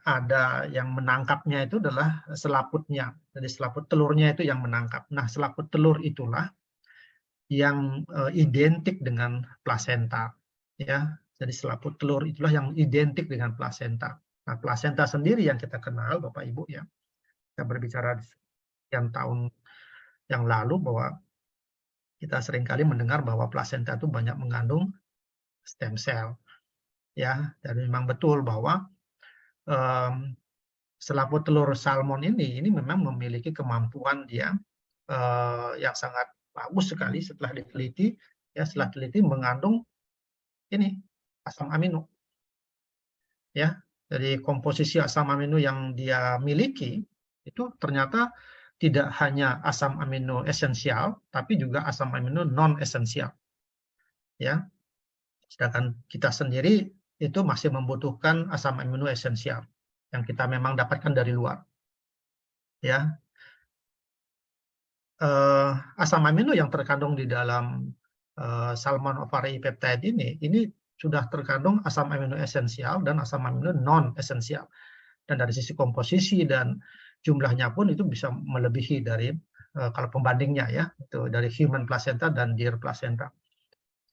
ada yang menangkapnya itu adalah selaputnya. Jadi selaput telurnya itu yang menangkap. Nah, selaput telur itulah yang identik dengan plasenta. Ya, jadi selaput telur itulah yang identik dengan plasenta. Nah, plasenta sendiri yang kita kenal, Bapak Ibu, ya, kita berbicara sekian tahun yang lalu bahwa kita seringkali mendengar bahwa plasenta itu banyak mengandung stem cell. Ya, dan memang betul bahwa selaput telur salmon ini memang memiliki kemampuan dia yang sangat bagus sekali setelah diteliti, ya, setelah diteliti mengandung ini asam amino. Ya, jadi komposisi asam amino yang dia miliki itu ternyata tidak hanya asam amino esensial, tapi juga asam amino non esensial. Ya, sedangkan kita sendiri itu masih membutuhkan asam amino esensial yang kita memang dapatkan dari luar. Ya, asam amino yang terkandung di dalam salmon ovary peptide ini sudah terkandung asam amino esensial dan asam amino non esensial. Dan dari sisi komposisi dan jumlahnya pun itu bisa melebihi dari kalau pembandingnya, ya, itu dari human placenta dan deer placenta.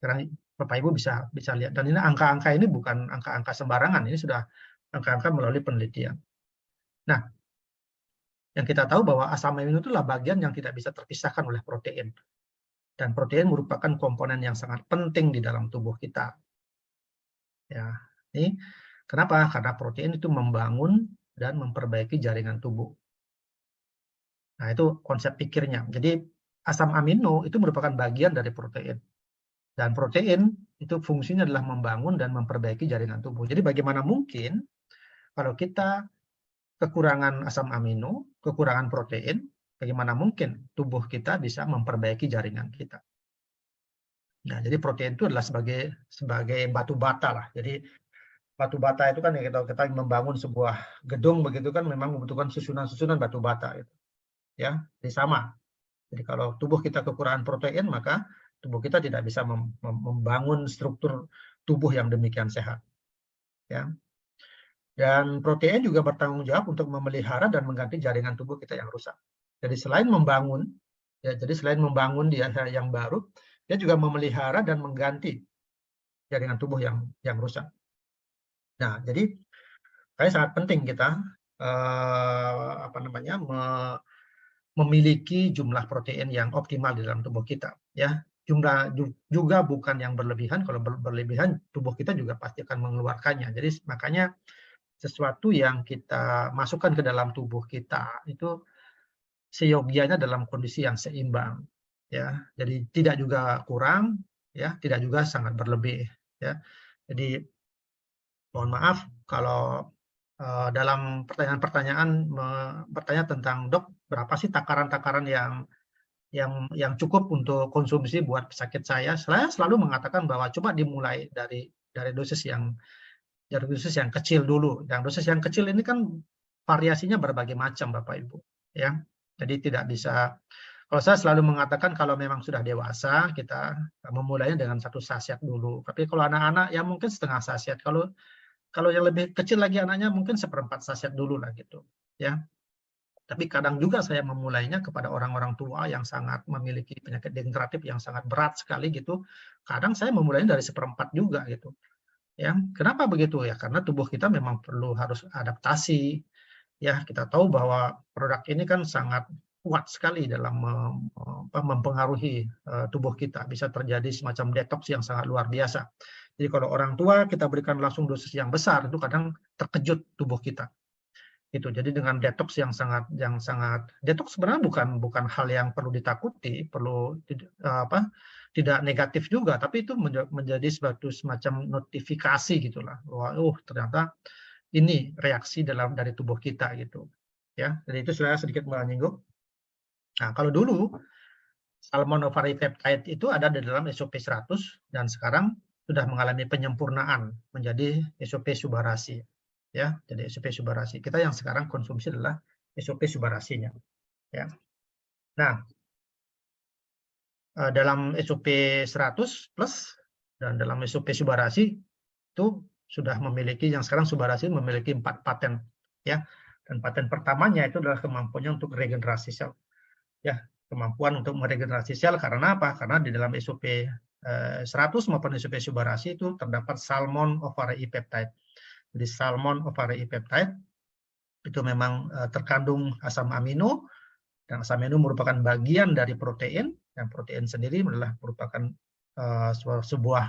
Sekarang Bapak Ibu bisa lihat, dan ini angka-angka ini bukan angka-angka sembarangan, ini sudah angka-angka melalui penelitian. Nah, yang kita tahu bahwa asam amino itulah bagian yang tidak bisa terpisahkan oleh protein, dan protein merupakan komponen yang sangat penting di dalam tubuh kita. Ya, ini kenapa? Karena protein itu membangun dan memperbaiki jaringan tubuh. Nah, itu konsep pikirnya. Jadi asam amino itu merupakan bagian dari protein. Dan protein itu fungsinya adalah membangun dan memperbaiki jaringan tubuh. Jadi bagaimana mungkin kalau kita kekurangan asam amino, kekurangan protein, bagaimana mungkin tubuh kita bisa memperbaiki jaringan kita. Nah, jadi protein itu adalah sebagai batu bata lah. Jadi batu bata itu kan, ya, kita membangun sebuah gedung begitu kan memang membutuhkan susunan-susunan batu bata itu. Ya, jadi sama. Jadi kalau tubuh kita kekurangan protein, maka tubuh kita tidak bisa membangun struktur tubuh yang demikian sehat. Ya. Dan protein juga bertanggung jawab untuk memelihara dan mengganti jaringan tubuh kita yang rusak. Jadi selain membangun, ya, jadi selain membangun dia yang baru, dia juga memelihara dan mengganti jaringan tubuh yang rusak. Nah, jadi sangat penting kita memiliki jumlah protein yang optimal di dalam tubuh kita, ya. Jumlah juga bukan yang berlebihan. Kalau berlebihan tubuh kita juga pasti akan mengeluarkannya. Jadi makanya sesuatu yang kita masukkan ke dalam tubuh kita itu seyogianya dalam kondisi yang seimbang, ya. Jadi tidak juga kurang, ya, tidak juga sangat berlebih, ya. Jadi mohon maaf kalau dalam pertanyaan-pertanyaan bertanya tentang, dok, berapa sih takaran-takaran yang cukup untuk konsumsi buat sakit saya selalu mengatakan bahwa coba dimulai dari dosis yang kecil dulu. Yang dosis yang kecil ini kan variasinya berbagai macam, Bapak Ibu, ya. Jadi tidak bisa, kalau saya selalu mengatakan kalau memang sudah dewasa, kita memulainya dengan 1 sachet dulu. Tapi kalau anak-anak ya mungkin setengah sachet. Kalau yang lebih kecil lagi anaknya mungkin 1/4 sachet dulu lah gitu. Ya. Tapi kadang juga saya memulainya kepada orang-orang tua yang sangat memiliki penyakit degeneratif yang sangat berat sekali gitu. Kadang saya memulainya dari 1/4 juga gitu. Ya, kenapa begitu ya? Karena tubuh kita memang harus adaptasi. Ya, kita tahu bahwa produk ini kan sangat kuat sekali dalam mempengaruhi tubuh kita. Bisa terjadi semacam detox yang sangat luar biasa. Jadi kalau orang tua kita berikan langsung dosis yang besar, itu kadang terkejut tubuh kita. Gitu. Jadi dengan detox yang sangat detox sebenarnya bukan hal yang perlu ditakuti, tidak negatif juga, tapi itu menjadi suatu semacam notifikasi gitulah bahwa ternyata ini reaksi dari tubuh kita gitu. Ya, jadi itu saya sedikit menyinggung. Nah, kalau dulu salmon ovary peptide itu ada di dalam SOP 100 dan sekarang sudah mengalami penyempurnaan menjadi SOP Subarasi. Ya, jadi SOP Subarasi. Kita yang sekarang konsumsi adalah SOP Subarasinya. Ya. Nah, dalam SOP 100 plus dan dalam SOP Subarasi itu sudah memiliki, yang sekarang Subarasi memiliki 4 paten. Ya. Dan paten pertamanya itu adalah kemampuannya untuk regenerasi sel. Ya, kemampuan untuk meregenerasi sel karena apa? Karena di dalam SOP 100 maupun SOP Subarasi itu terdapat salmon ovary peptide. Jadi salmon ovary peptide itu memang terkandung asam amino, dan asam amino merupakan bagian dari protein, dan protein sendiri adalah merupakan sebuah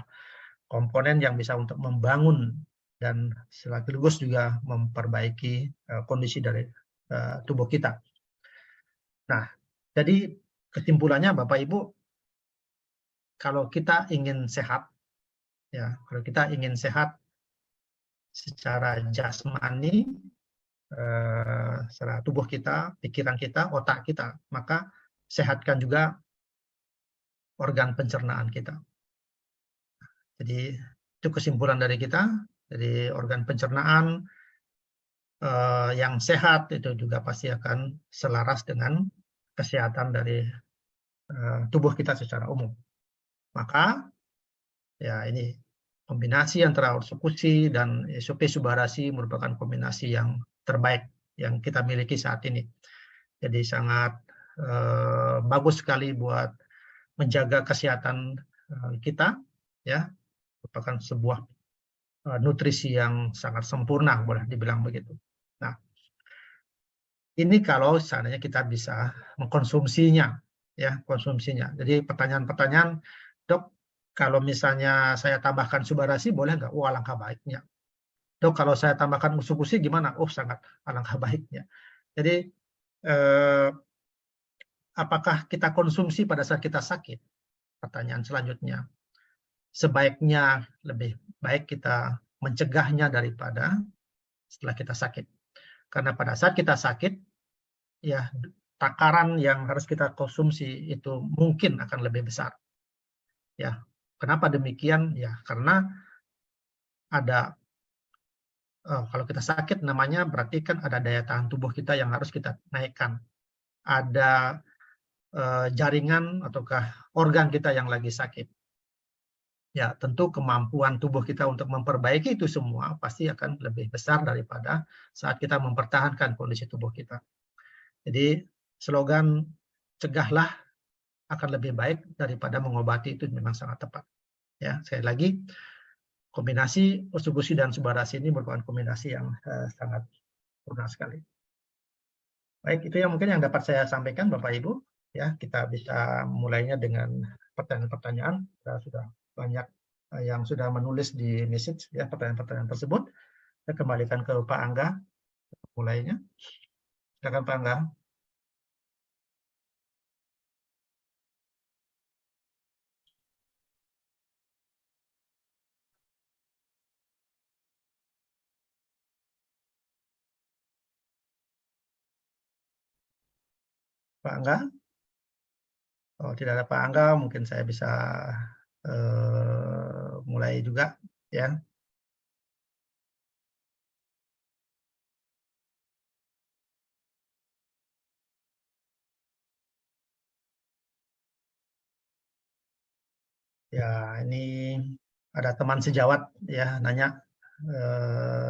komponen yang bisa untuk membangun dan sekaligus juga memperbaiki kondisi dari tubuh kita. Nah, jadi kesimpulannya Bapak Ibu, kalau kita ingin sehat, ya, kalau kita ingin sehat secara jasmani, secara tubuh kita, pikiran kita, otak kita, maka sehatkan juga organ pencernaan kita. Jadi itu kesimpulan dari kita. Jadi organ pencernaan yang sehat itu juga pasti akan selaras dengan kesehatan dari tubuh kita secara umum. Maka ya ini kombinasi antara Orsukusi dan SOP Subarasi merupakan kombinasi yang terbaik yang kita miliki saat ini. Jadi sangat bagus sekali buat menjaga kesehatan kita, ya, merupakan sebuah nutrisi yang sangat sempurna, boleh dibilang begitu. Nah, ini kalau seandainya kita bisa mengkonsumsinya, ya, konsumsinya. Jadi pertanyaan-pertanyaan, dok, kalau misalnya saya tambahkan Subarasi boleh nggak? Oh, alangkah baiknya. Dok, kalau saya tambahkan Orsukusi gimana? Oh, sangat alangkah baiknya. Jadi apakah kita konsumsi pada saat kita sakit? Pertanyaan selanjutnya. Sebaiknya lebih baik kita mencegahnya daripada setelah kita sakit. Karena pada saat kita sakit, ya takaran yang harus kita konsumsi itu mungkin akan lebih besar. Ya, kenapa demikian? Ya, karena ada kalau kita sakit namanya berarti kan ada daya tahan tubuh kita yang harus kita naikkan. Ada jaringan ataukah organ kita yang lagi sakit. Ya, tentu kemampuan tubuh kita untuk memperbaiki itu semua pasti akan lebih besar daripada saat kita mempertahankan kondisi tubuh kita. Jadi slogan cegahlah akan lebih baik daripada mengobati itu memang sangat tepat. Ya, sekali lagi kombinasi Orsukusi dan Subarasi ini merupakan kombinasi yang sangat sempurna sekali. Baik, itu yang mungkin yang dapat saya sampaikan Bapak Ibu. Ya, kita bisa mulainya dengan pertanyaan-pertanyaan. Sudah banyak yang sudah menulis di message ya pertanyaan-pertanyaan tersebut. Saya kembalikan ke Pak Angga mulainya. Silakan Pak Angga. Pak Angga. Oh, tidak ada Pak Angga, mungkin saya bisa mulai juga ya. Ya, ini ada teman sejawat ya nanya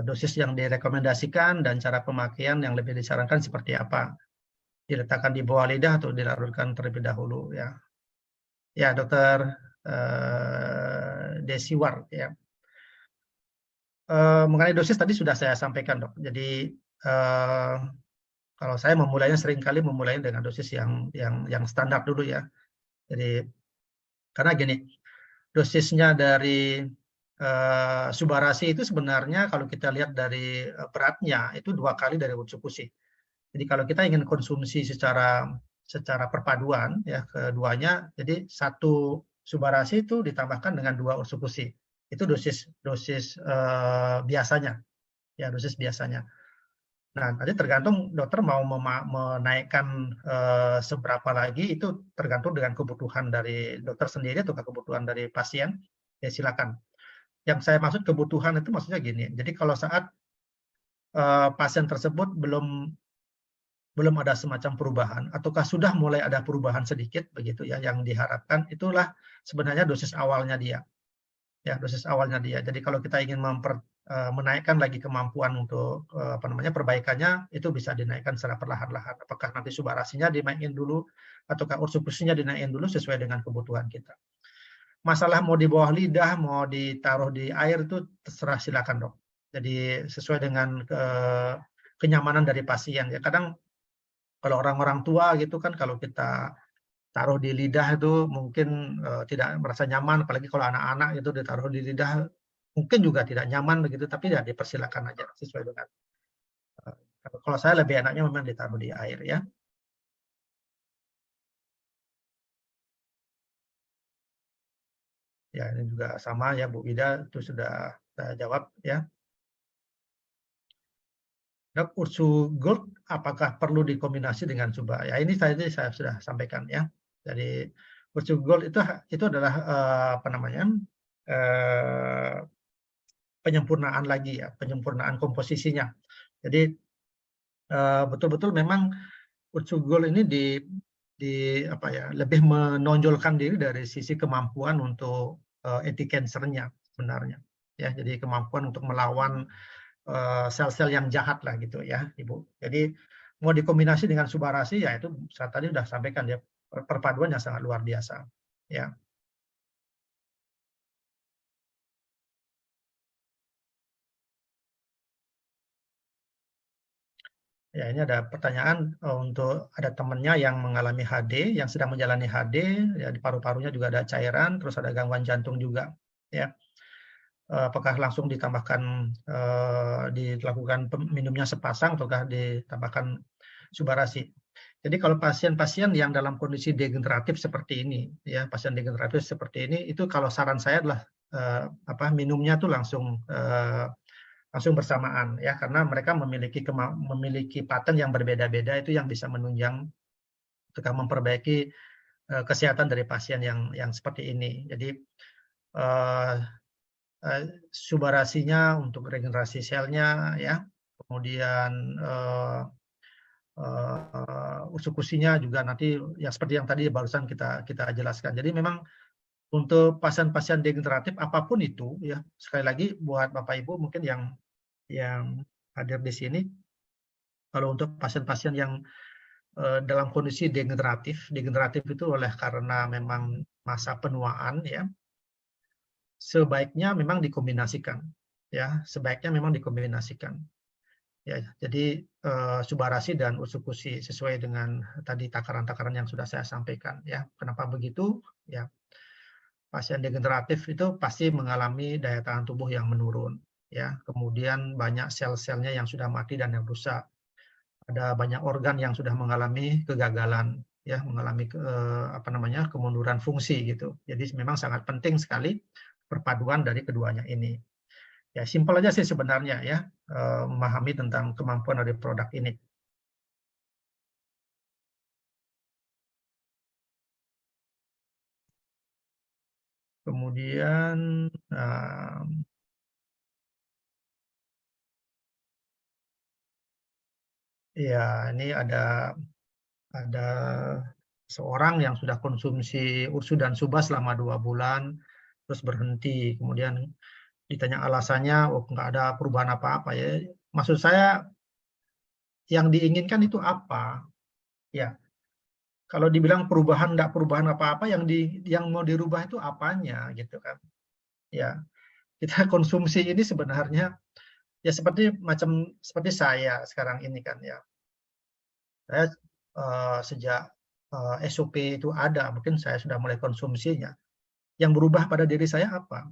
dosis yang direkomendasikan dan cara pemakaian yang lebih disarankan seperti apa? Diletakkan di bawah lidah atau dilarutkan terlebih dahulu ya? Ya, Dokter Desiwar ya. Mengenai dosis tadi sudah saya sampaikan, Dok. Jadi kalau saya memulainya seringkali memulainya dengan dosis yang standar dulu ya. Jadi karena gini, dosisnya dari Subarasi itu sebenarnya kalau kita lihat dari beratnya itu 2 kali dari Utsukushi. Jadi kalau kita ingin konsumsi secara perpaduan ya keduanya, jadi 1 Subarasi itu ditambahkan dengan 2 Utsukushi. Itu dosis biasanya. Ya, dosis biasanya. Nah, tadi tergantung dokter mau menaikkan seberapa lagi, itu tergantung dengan kebutuhan dari dokter sendiri atau kebutuhan dari pasien, ya silakan. Yang saya maksud kebutuhan itu maksudnya gini, jadi kalau saat pasien tersebut belum ada semacam perubahan, ataukah sudah mulai ada perubahan sedikit begitu ya, yang diharapkan, itulah sebenarnya dosis awalnya dia. Ya, dosis awalnya dia. Jadi kalau kita ingin menaikkan lagi kemampuan untuk perbaikannya, itu bisa dinaikkan secara perlahan-lahan. Apakah nanti Subarasinya dinaikin dulu ataukah Utsukushinya dinaikin dulu sesuai dengan kebutuhan kita. Masalah mau di bawah lidah, mau ditaruh di air itu terserah silakan, Dok. Jadi sesuai dengan kenyamanan dari pasien ya. Kadang kalau orang-orang tua gitu kan kalau kita taruh di lidah itu mungkin tidak merasa nyaman, apalagi kalau anak-anak itu ditaruh di lidah mungkin juga tidak nyaman begitu, tapi ya dipersilakan aja sesuai dengan kalau saya lebih enaknya memang ditaruh di air ya. Ya, ini juga sama ya Bu Ida, itu sudah saya jawab ya. Dok, Ursu Gold apakah perlu dikombinasi dengan Suba? Ya, ini tadi saya sudah sampaikan ya. Jadi Ursu Gold itu adalah apa namanya? Penyempurnaan lagi ya, penyempurnaan komposisinya. Jadi betul-betul memang Ursu Gold ini apa ya, lebih menonjolkan diri dari sisi kemampuan untuk anti-cancernya sebenarnya. Ya, jadi kemampuan untuk melawan sel-sel yang jahat lah gitu ya, Ibu. Jadi mau dikombinasi dengan Subarasi ya itu saya tadi sudah sampaikan ya, perpaduan yang sangat luar biasa. Ya. Ya, ini ada pertanyaan untuk ada temannya yang mengalami HD, yang sedang menjalani HD, ya di paru-parunya juga ada cairan, terus ada gangguan jantung juga. Ya. Apakah langsung ditambahkan dilakukan minumnya sepasang ataukah ditambahkan Subarasi? Jadi kalau pasien-pasien yang dalam kondisi degeneratif seperti ini, ya pasien degeneratif seperti ini, itu kalau saran saya adalah minumnya tuh langsung bersamaan ya, karena mereka memiliki pattern yang berbeda-beda, itu yang bisa menunjang untuk memperbaiki kesehatan dari pasien yang seperti ini. Jadi Subarasinya untuk regenerasi selnya ya, kemudian Utsukushinya juga nanti yang seperti yang tadi barusan kita jelaskan. Jadi memang untuk pasien-pasien degeneratif apapun itu ya, sekali lagi buat Bapak Ibu mungkin yang hadir di sini, kalau untuk pasien-pasien yang dalam kondisi degeneratif itu oleh karena memang masa penuaan ya, sebaiknya memang dikombinasikan ya, sebaiknya memang dikombinasikan. Ya, jadi Subarasi dan Utsukushi sesuai dengan tadi takaran-takaran yang sudah saya sampaikan ya. Kenapa begitu? Ya, pasien degeneratif itu pasti mengalami daya tahan tubuh yang menurun ya. Kemudian banyak sel-selnya yang sudah mati dan yang rusak. Ada banyak organ yang sudah mengalami kegagalan ya, mengalami kemunduran fungsi gitu. Jadi memang sangat penting sekali perpaduan dari keduanya ini. Ya, simpel aja sih sebenarnya ya, memahami tentang kemampuan dari produk ini. Kemudian ya ini ada seorang yang sudah konsumsi Ursu dan Suba selama 2 bulan, terus berhenti, kemudian ditanya alasannya, oh nggak ada perubahan apa-apa ya. Maksud saya yang diinginkan itu apa? Ya, kalau dibilang perubahan nggak perubahan apa-apa, yang mau dirubah itu apanya gitu kan? Ya, kita konsumsi ini sebenarnya ya seperti saya sekarang ini kan ya. Saya sejak SOP itu ada, mungkin saya sudah mulai konsumsinya. Yang berubah pada diri saya apa?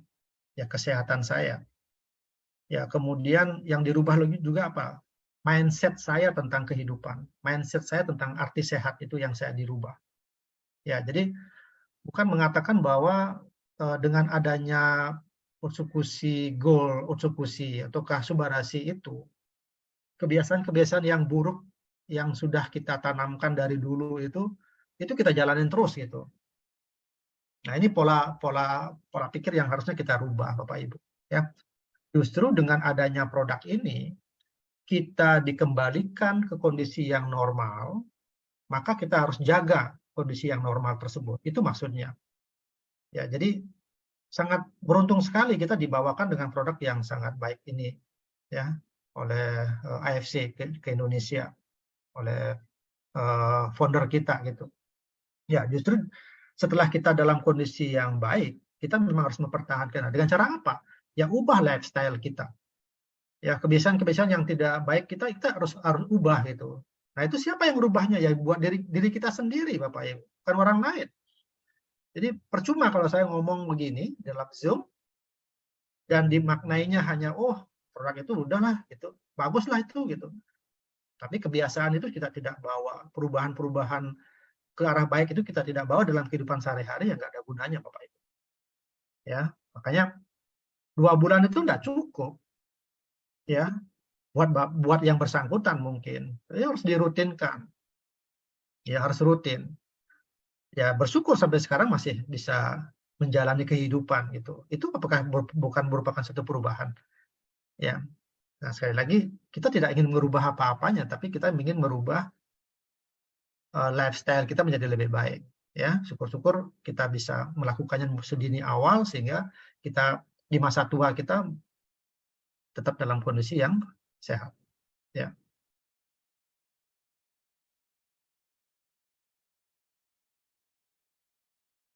Ya kesehatan saya. Ya kemudian yang dirubah lagi juga apa? Mindset saya tentang kehidupan, mindset saya tentang arti sehat itu yang saya dirubah. Ya, jadi bukan mengatakan bahwa dengan adanya Utsukushi Gold, Utsukushi ataukah Subarasi itu, kebiasaan-kebiasaan yang buruk yang sudah kita tanamkan dari dulu itu kita jalanin terus gitu. Nah, ini pola pikir yang harusnya kita rubah, Bapak Ibu. Ya, justru dengan adanya produk ini, kita dikembalikan ke kondisi yang normal, maka kita harus jaga kondisi yang normal tersebut. Itu maksudnya. Ya, jadi sangat beruntung sekali kita dibawakan dengan produk yang sangat baik ini, ya, oleh AFC ke Indonesia, oleh founder kita gitu. Ya, justru setelah kita dalam kondisi yang baik, kita memang harus mempertahankan. Dengan cara apa? Ya, ubah lifestyle kita. Ya, kebiasaan-kebiasaan yang tidak baik kita harus ubah gitu. Nah, itu siapa yang merubahnya? Ya, buat diri kita sendiri, Bapak Ibu, bukan orang lain. Jadi percuma kalau saya ngomong begini dalam Zoom dan dimaknainya hanya produk itu udahlah gitu, baguslah itu gitu. Tapi kebiasaan itu kita tidak bawa, perubahan-perubahan ke arah baik itu kita tidak bawa dalam kehidupan sehari-hari, ya nggak ada gunanya, Bapak Ibu. Ya, makanya 2 bulan itu nggak cukup, ya, buat yang bersangkutan mungkin. Jadi harus dirutinkan, ya harus rutin. Ya bersyukur sampai sekarang masih bisa menjalani kehidupan gitu. Itu apakah bukan merupakan satu perubahan? Ya. Nah, sekali lagi kita tidak ingin merubah apa-apanya, tapi kita ingin merubah lifestyle kita menjadi lebih baik. Ya, syukur-syukur kita bisa melakukannya sedini awal sehingga kita di masa tua kita tetap dalam kondisi yang sehat. Ya.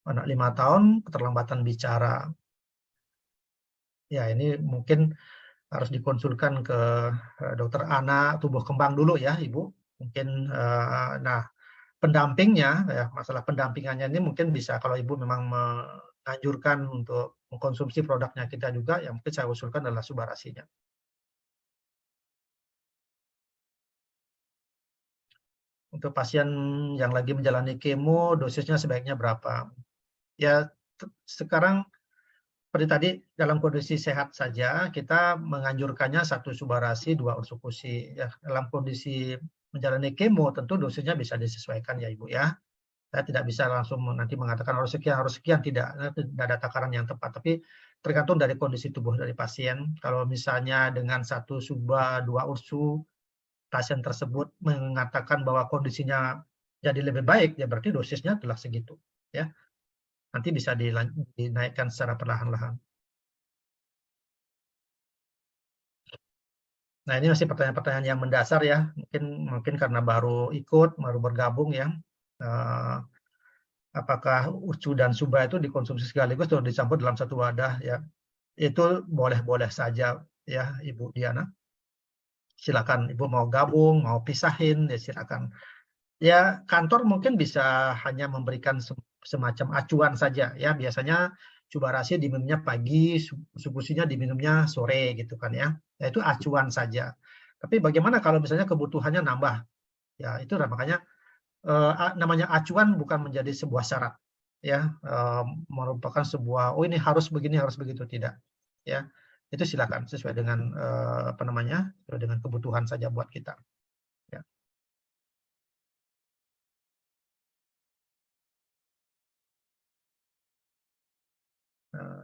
Anak 5 tahun keterlambatan bicara. Ya, ini mungkin harus dikonsulkan ke dokter anak tumbuh kembang dulu ya, Ibu. Mungkin nah pendampingnya ya, masalah pendampingannya ini mungkin bisa kalau Ibu memang menganjurkan untuk mengkonsumsi produknya kita juga, yang mungkin saya usulkan adalah Subarasinya. Untuk pasien yang lagi menjalani kemo, dosisnya sebaiknya berapa? Ya, sekarang seperti tadi dalam kondisi sehat saja kita menganjurkannya 1 Subarasi, 2 Utsukushi. Ya, dalam kondisi menjalani kemo tentu dosisnya bisa disesuaikan ya Ibu ya. Saya tidak bisa langsung nanti mengatakan harus sekian, tidak ada takaran yang tepat, tapi tergantung dari kondisi tubuh dari pasien. Kalau misalnya dengan 1 Suba, 2 Ursu, pasien tersebut mengatakan bahwa kondisinya jadi lebih baik, ya berarti dosisnya telah segitu. Ya, nanti bisa dinaikkan secara perlahan-lahan. Nah, ini masih pertanyaan-pertanyaan yang mendasar ya, mungkin karena baru ikut, baru bergabung ya. Apakah Ucu dan Suba itu dikonsumsi sekaligus atau dicampur dalam satu wadah ya? Itu boleh-boleh saja ya, Ibu Diana. Silakan Ibu mau gabung, mau pisahin, ya silakan. Ya, kantor mungkin bisa hanya memberikan semacam acuan saja ya. Biasanya Subarasi diminumnya pagi, Subusinya diminumnya sore gitu kan ya. Ya itu acuan saja. Tapi bagaimana kalau misalnya kebutuhannya nambah? Ya, itu makanya namanya acuan bukan menjadi sebuah syarat ya, merupakan sebuah ini harus begini harus begitu, tidak ya. Itu silakan sesuai dengan sesuai dengan kebutuhan saja buat kita ya.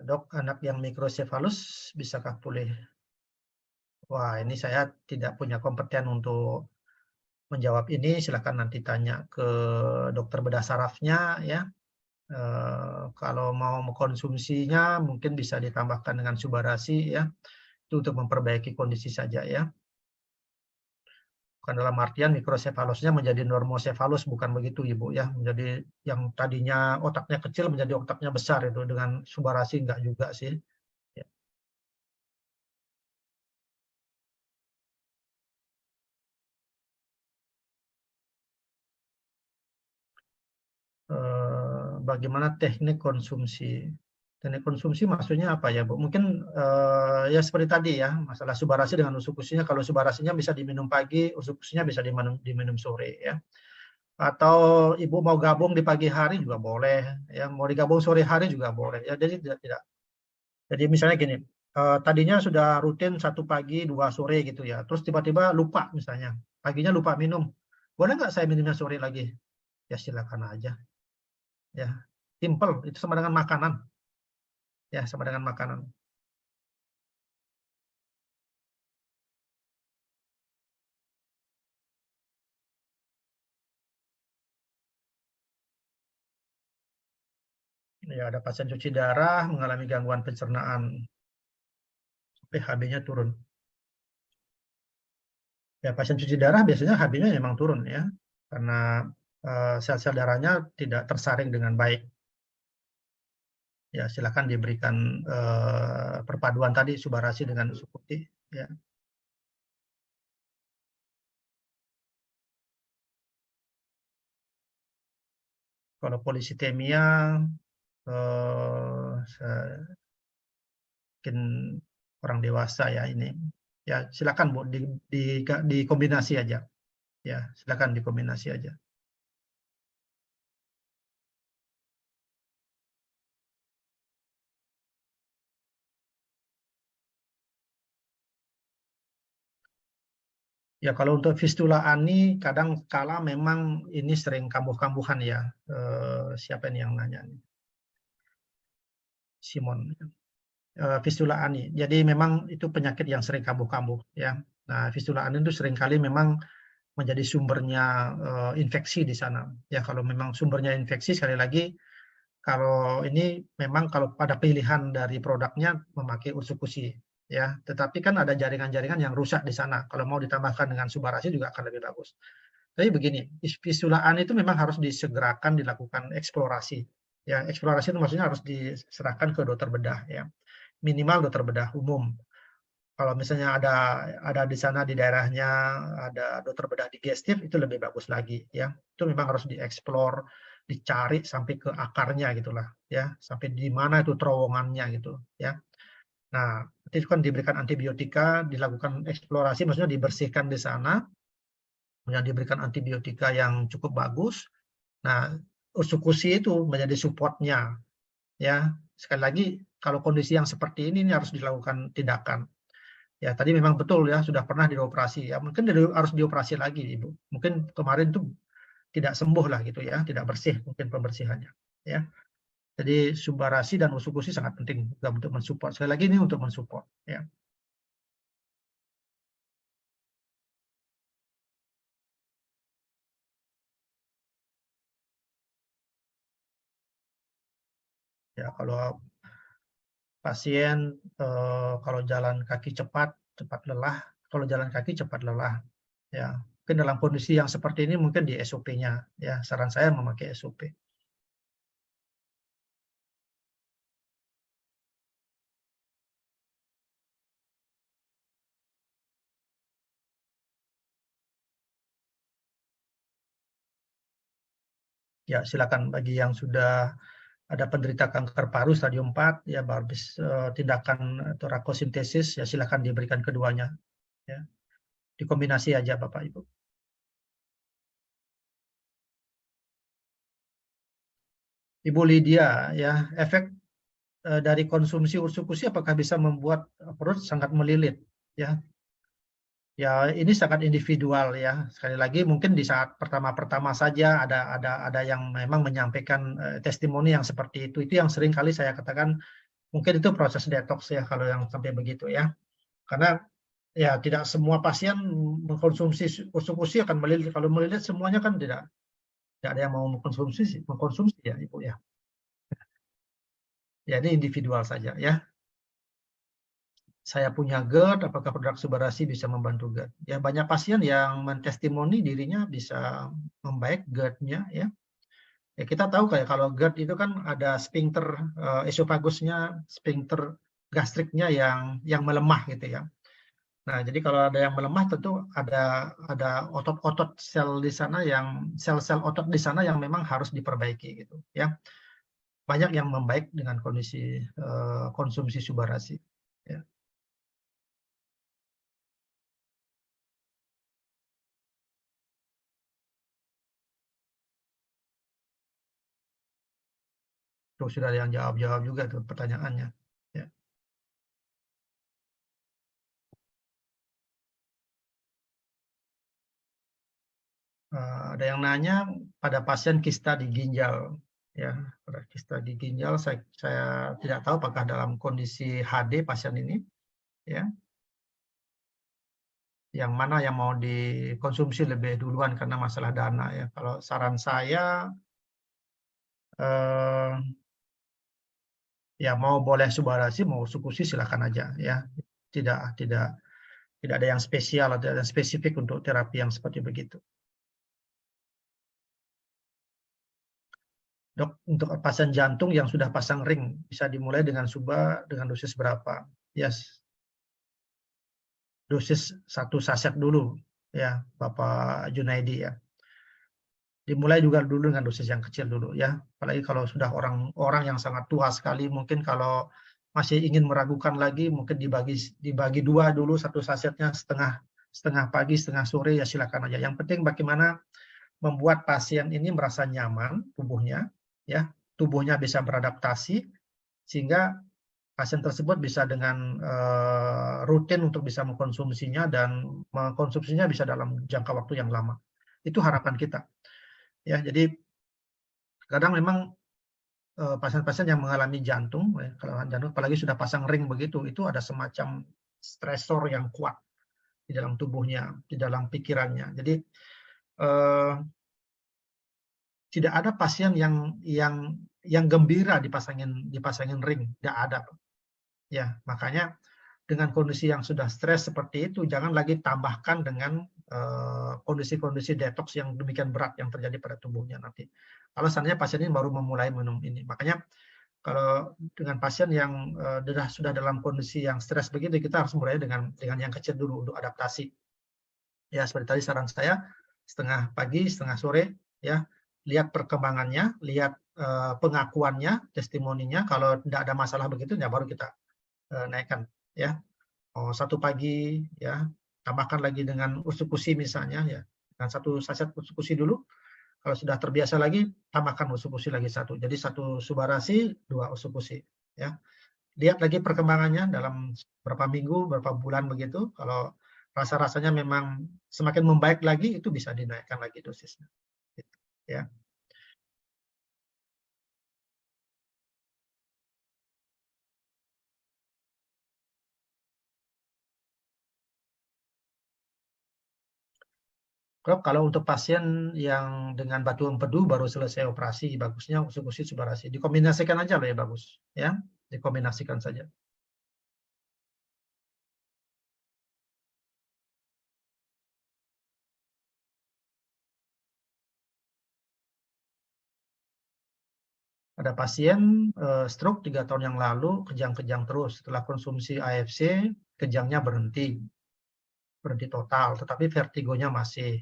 Dok, anak yang mikrosefalus bisakah pulih? Wah, ini saya tidak punya kompeten untuk menjawab ini, silakan nanti tanya ke dokter bedah sarafnya ya. Kalau mau mengkonsumsinya mungkin bisa ditambahkan dengan subarasi ya, itu untuk memperbaiki kondisi saja ya. Bukan dalam artian mikrosefalosnya menjadi normosefalus, bukan begitu Ibu ya. Menjadi yang tadinya otaknya kecil menjadi otaknya besar, itu dengan subarasi enggak juga sih. Ya. Bagaimana teknik konsumsi? Teknik konsumsi maksudnya apa ya Bu? Mungkin ya seperti tadi ya, masalah subarasi dengan usukusinya. Kalau subarasinya bisa diminum pagi, usukusinya bisa diminum sore ya. Atau Ibu mau gabung di pagi hari juga boleh, ya mau digabung sore hari juga boleh. Ya jadi tidak. Jadi misalnya gini, tadinya sudah rutin 1 pagi 2 sore gitu ya, terus tiba-tiba lupa misalnya, paginya lupa minum, boleh nggak saya minumnya sore lagi? Ya silakan aja, ya simple, itu sama dengan makanan, ya sama dengan makanan. Ya ada pasien cuci darah mengalami gangguan pencernaan, HB-nya turun. Ya pasien cuci darah biasanya HB-nya memang turun ya, karena sel-sel darahnya tidak tersaring dengan baik. Ya silakan diberikan perpaduan tadi subarasi dengan usukuti ya. Kalau polisitemia mungkin orang dewasa ya ini. Ya silakan Bu dikombinasi aja. Ya silakan dikombinasi aja. Ya kalau untuk fistula ani kadang kala memang ini sering kambuh-kambuhan ya. Siapa ini yang nanya nih? Simon. Fistula ani. Jadi memang itu penyakit yang sering kambuh-kambuh ya. Nah, fistula ani itu seringkali memang menjadi sumbernya infeksi di sana. Ya kalau memang sumbernya infeksi, sekali lagi kalau ini memang kalau pada pilihan dari produknya memakai usukusi ya. Tetapi kan ada jaringan-jaringan yang rusak di sana. Kalau mau ditambahkan dengan subarasi juga akan lebih bagus. Tapi begini, fistula ani itu memang harus disegerakan dilakukan eksplorasi. Ya, eksplorasi itu maksudnya harus diserahkan ke dokter bedah ya. Minimal dokter bedah umum. Kalau misalnya ada di sana di daerahnya ada dokter bedah digestif, itu lebih bagus lagi ya. Itu memang harus dieksplor, dicari sampai ke akarnya gitulah ya, sampai di mana itu terowongannya gitu ya. Nah, itu kan diberikan antibiotika, dilakukan eksplorasi, maksudnya dibersihkan di sana, kemudian diberikan antibiotika yang cukup bagus. Nah, usukusi itu menjadi supportnya ya. Sekali lagi kalau kondisi yang seperti ini harus dilakukan tindakan. Ya, tadi memang betul ya, sudah pernah dioperasi ya. Mungkin harus dioperasi lagi, Ibu. Mungkin kemarin tuh tidak sembuh lah gitu ya, tidak bersih mungkin pembersihannya. Ya. Jadi subarasi dan usukusi sangat penting juga untuk mensupport. Sekali lagi ini untuk mensupport. Ya. Ya, kalau pasien kalau jalan kaki cepat lelah. Kalau jalan kaki cepat lelah. Ya, mungkin dalam kondisi yang seperti ini mungkin di SOP-nya. Ya, saran saya memakai SOP. Ya, silakan bagi yang sudah ada penderita kanker paru stadium 4 ya habis tindakan atau rakosintesis ya silakan diberikan keduanya ya. Dikombinasi aja Bapak Ibu. Ibu Lydia ya, efek dari konsumsi usukusi apakah bisa membuat perut sangat melilit ya? Ya ini sangat individual ya. Sekali lagi mungkin di saat pertama-pertama saja ada yang memang menyampaikan testimoni yang seperti itu. Itu yang sering kali saya katakan mungkin itu proses detox ya kalau yang sampai begitu ya. Karena ya tidak semua pasien mengkonsumsi usukusi akan melilit. Kalau melilit semuanya kan tidak ada yang mau mengkonsumsi ya Ibu ya. Ya, ini individual saja ya. Saya punya GERD, apakah produk Subarasi bisa membantu GERD? Ya, banyak pasien yang mentestimoni dirinya bisa membaik GERD-nya ya. Ya, kita tahu kayak kalau GERD itu kan ada sphincter esofagusnya, sphincter gastriknya yang melemah gitu ya. Nah, jadi kalau ada yang melemah tentu ada otot-otot sel di sana yang sel-sel otot di sana yang memang harus diperbaiki gitu ya. Banyak yang membaik dengan kondisi konsumsi Subarasi ya. Tuh sudah ada yang jawab juga tuh pertanyaannya ya. Ada yang nanya pada pasien kista di ginjal ya, pada kista di ginjal saya tidak tahu apakah dalam kondisi HD pasien ini ya, yang mana yang mau dikonsumsi lebih duluan karena masalah dana ya. Kalau saran saya ya mau boleh Subarasi mau Usukusi silakan aja ya. Tidak ada yang spesial atau ada yang spesifik untuk terapi yang seperti begitu. Dok, untuk pasien jantung yang sudah pasang ring bisa dimulai dengan Suba dengan dosis berapa? Yes. Dosis 1 saset dulu ya, Bapak Junaidi ya. Dimulai juga dulu dengan dosis yang kecil dulu ya. Apalagi kalau sudah orang yang sangat tua sekali, mungkin kalau masih ingin meragukan lagi, mungkin dibagi 2 dulu, 1 sasetnya setengah pagi, setengah sore ya silakan aja. Yang penting bagaimana membuat pasien ini merasa nyaman tubuhnya ya, tubuhnya bisa beradaptasi sehingga pasien tersebut bisa dengan rutin untuk bisa mengkonsumsinya dan mengkonsumsinya bisa dalam jangka waktu yang lama. Itu harapan kita. Ya, jadi kadang memang pasien-pasien yang mengalami jantung, kelainan jantung, apalagi sudah pasang ring begitu, itu ada semacam stresor yang kuat di dalam tubuhnya, di dalam pikirannya. Jadi tidak ada pasien yang gembira dipasangin ring, tidak ada. Ya, makanya dengan kondisi yang sudah stres seperti itu, jangan lagi tambahkan dengan kondisi-kondisi detox yang demikian berat yang terjadi pada tubuhnya nanti. Kalau seandainya pasien ini baru memulai minum ini, makanya kalau dengan pasien yang sudah dalam kondisi yang stres begitu, kita harus mulai dengan yang kecil dulu untuk adaptasi. Ya, seperti tadi saran saya, setengah pagi, setengah sore, ya, lihat perkembangannya, lihat pengakuannya, testimoninya. Kalau tidak ada masalah begitu, ya baru kita naikkan, ya. 1 pagi, ya, tambahkan lagi dengan Usukusi misalnya, ya, dengan 1 saset Usukusi dulu. Kalau sudah terbiasa lagi, tambahkan Usukusi lagi 1. Jadi 1 Subarasi, 2 Usukusi, ya. Lihat lagi perkembangannya dalam berapa minggu, berapa bulan begitu. Kalau rasa-rasanya memang semakin membaik lagi, itu bisa dinaikkan lagi dosisnya, gitu, ya. Kalau untuk pasien yang dengan batu empedu baru selesai operasi, bagusnya Usukusi Subarasi. Dikombinasikan aja loh ya bagus, ya. Dikombinasikan saja. Ada pasien stroke 3 tahun yang lalu, kejang-kejang terus. Setelah konsumsi AFC, kejangnya berhenti total, tetapi vertigonya masih.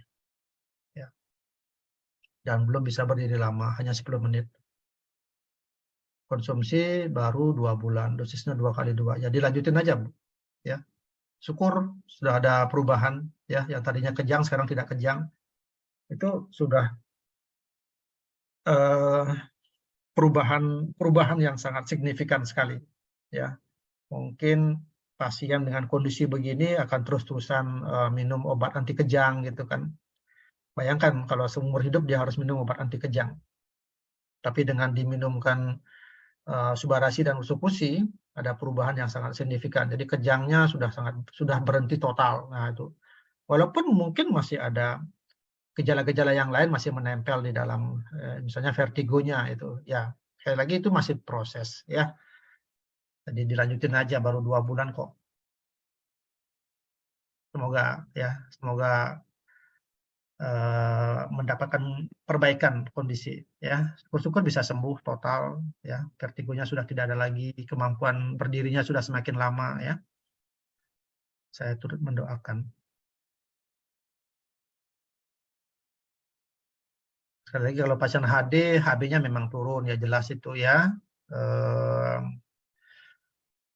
Ya. Dan belum bisa berdiri lama, hanya 10 menit. Konsumsi baru 2 bulan, dosisnya 2 kali 2. Ya dilanjutin aja, Bu. Ya. Syukur sudah ada perubahan, ya, yang tadinya kejang sekarang tidak kejang. Itu sudah perubahan yang sangat signifikan sekali, ya. Mungkin pasien dengan kondisi begini akan terus-terusan minum obat anti kejang gitu kan. Bayangkan kalau seumur hidup dia harus minum obat anti kejang. Tapi dengan diminumkan Subarasi dan Usukusi ada perubahan yang sangat signifikan. Jadi kejangnya sudah berhenti total. Nah, itu. Walaupun mungkin masih ada gejala-gejala yang lain masih menempel di dalam misalnya vertigonya itu. Ya, sekali lagi itu masih proses ya. Jadi dilanjutin aja, baru 2 bulan kok. Semoga ya, semoga mendapatkan perbaikan kondisi ya. Syukur-syukur bisa sembuh total ya. Vertigonya sudah tidak ada lagi, kemampuan berdirinya sudah semakin lama ya. Saya turut mendoakan. Sekali lagi kalau pasien HD, HB-nya memang turun ya, jelas itu ya.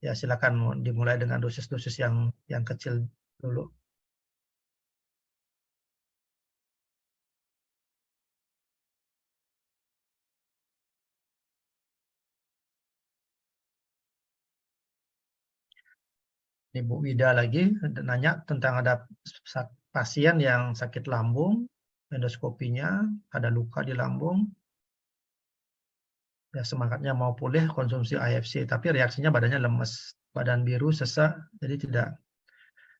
Ya silakan dimulai dengan dosis-dosis yang kecil dulu. Ibu Wida lagi nanya tentang ada pasien yang sakit lambung, endoskopinya ada luka di lambung, ya semangatnya mau pulih, konsumsi AFC, tapi reaksinya badannya lemes, badan biru, sesak, jadi tidak.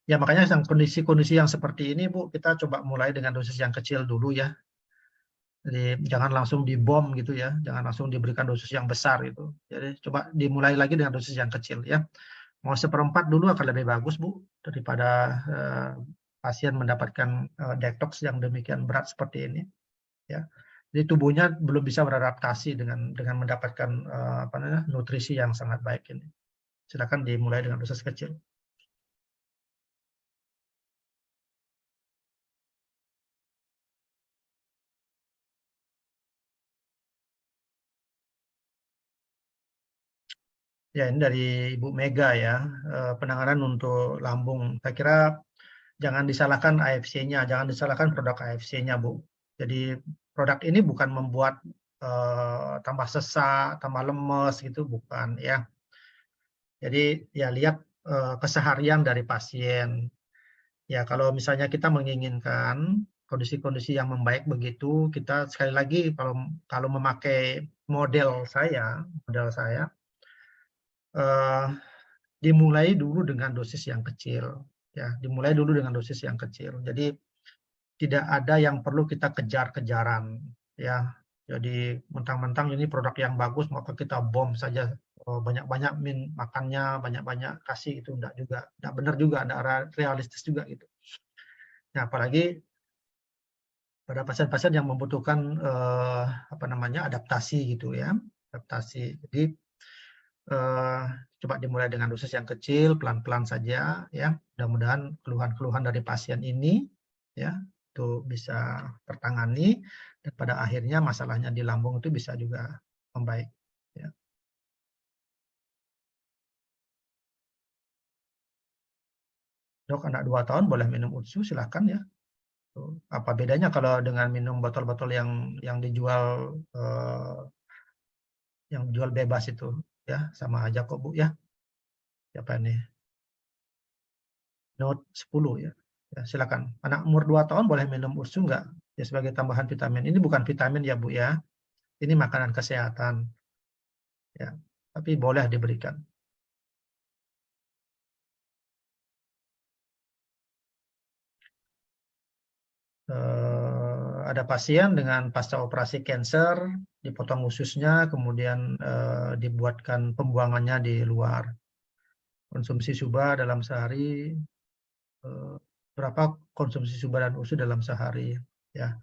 Ya makanya kondisi-kondisi yang seperti ini Bu, kita coba mulai dengan dosis yang kecil dulu ya. Jadi jangan langsung dibom gitu ya, jangan langsung diberikan dosis yang besar gitu. Jadi coba dimulai lagi dengan dosis yang kecil ya. Mau 1/4 dulu akan lebih bagus Bu, daripada pasien mendapatkan detox yang demikian berat seperti ini ya. Jadi tubuhnya belum bisa beradaptasi dengan mendapatkan nutrisi yang sangat baik ini. Silakan dimulai dengan dosis kecil. Ya, ini dari Ibu Mega ya, penanganan untuk lambung. Saya kira jangan disalahkan AFC-nya, jangan disalahkan produk AFC-nya, Bu. Jadi produk ini bukan membuat tambah sesak, tambah lemes gitu, bukan ya. Jadi ya lihat keseharian dari pasien. Ya kalau misalnya kita menginginkan kondisi-kondisi yang membaik begitu, kita sekali lagi kalau memakai model saya dimulai dulu dengan dosis yang kecil ya, dimulai dulu dengan dosis yang kecil. Jadi tidak ada yang perlu kita kejar-kejaran ya. Jadi mentang-mentang ini produk yang bagus maka kita bom saja, banyak-banyak makannya, banyak-banyak kasih, itu enggak juga, enggak benar juga, enggak realistis juga gitu. Nah, apalagi pada pasien-pasien yang membutuhkan adaptasi gitu ya, adaptasi. Jadi coba dimulai dengan dosis yang kecil, pelan-pelan saja ya. Mudah-mudahan keluhan-keluhan dari pasien ini ya itu bisa tertangani dan pada akhirnya masalahnya di lambung itu bisa juga membaik ya. Dok, anak 2 tahun boleh minum UTSU, silakan ya. Apa bedanya kalau dengan minum botol-botol yang dijual bebas itu ya, sama aja kok Bu ya. Siapa ini? Note 10 ya. Ya, silakan. Anak umur 2 tahun boleh minum USU enggak? Ya sebagai tambahan vitamin. Ini bukan vitamin ya Bu ya. Ini makanan kesehatan. Ya, tapi boleh diberikan. Ada pasien dengan pasca operasi cancer, dipotong ususnya, kemudian dibuatkan pembuangannya di luar. Konsumsi suba dalam sehari, berapa konsumsi suba dan usus dalam sehari ya.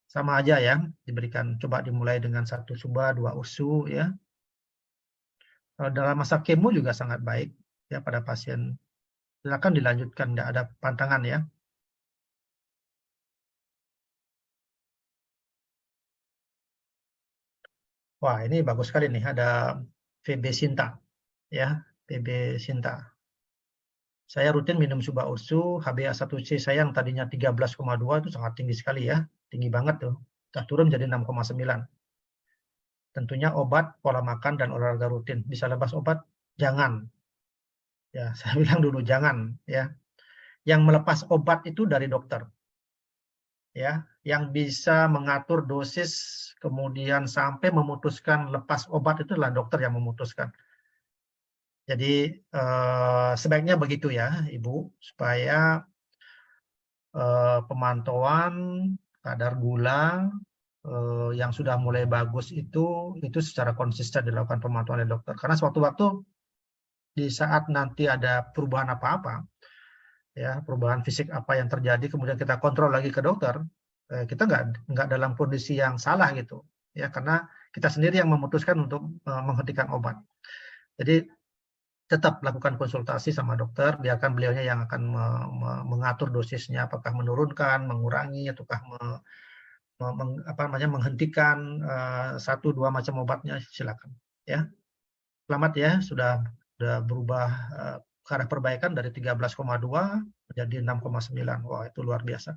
Sama aja ya, diberikan, coba dimulai dengan 1 suba, 2 usu ya. Dalam masa kemo juga sangat baik ya pada pasien. Silakan dilanjutkan, tidak ada pantangan ya. Wah, ini bagus sekali nih, ada VB Sinta ya, VB Sinta. Saya rutin minum suba ursu, HbA1c saya yang tadinya 13,2 itu sangat tinggi sekali ya, tinggi banget tuh. Sudah turun jadi 6,9. Tentunya obat, pola makan dan olahraga rutin. Bisa lepas obat? Jangan. Ya, saya bilang dulu jangan ya. Yang melepas obat itu dari dokter. Ya, yang bisa mengatur dosis kemudian sampai memutuskan lepas obat itu adalah dokter yang memutuskan. Jadi sebaiknya begitu ya Ibu, supaya pemantauan kadar gula yang sudah mulai bagus itu secara konsisten dilakukan pemantauan oleh dokter. Karena suatu waktu di saat nanti ada perubahan apa-apa, ya perubahan fisik apa yang terjadi, kemudian kita kontrol lagi ke dokter, kita nggak dalam kondisi yang salah gitu, ya karena kita sendiri yang memutuskan untuk menghentikan obat. Jadi tetap lakukan konsultasi sama dokter, biarkan beliaunya yang akan mengatur dosisnya, apakah menurunkan, mengurangi, ataukah menghentikan 1-2 macam obatnya, silakan. Ya, selamat ya, sudah berubah ke arah perbaikan dari 13,2 menjadi 6,9. Wah, itu luar biasa.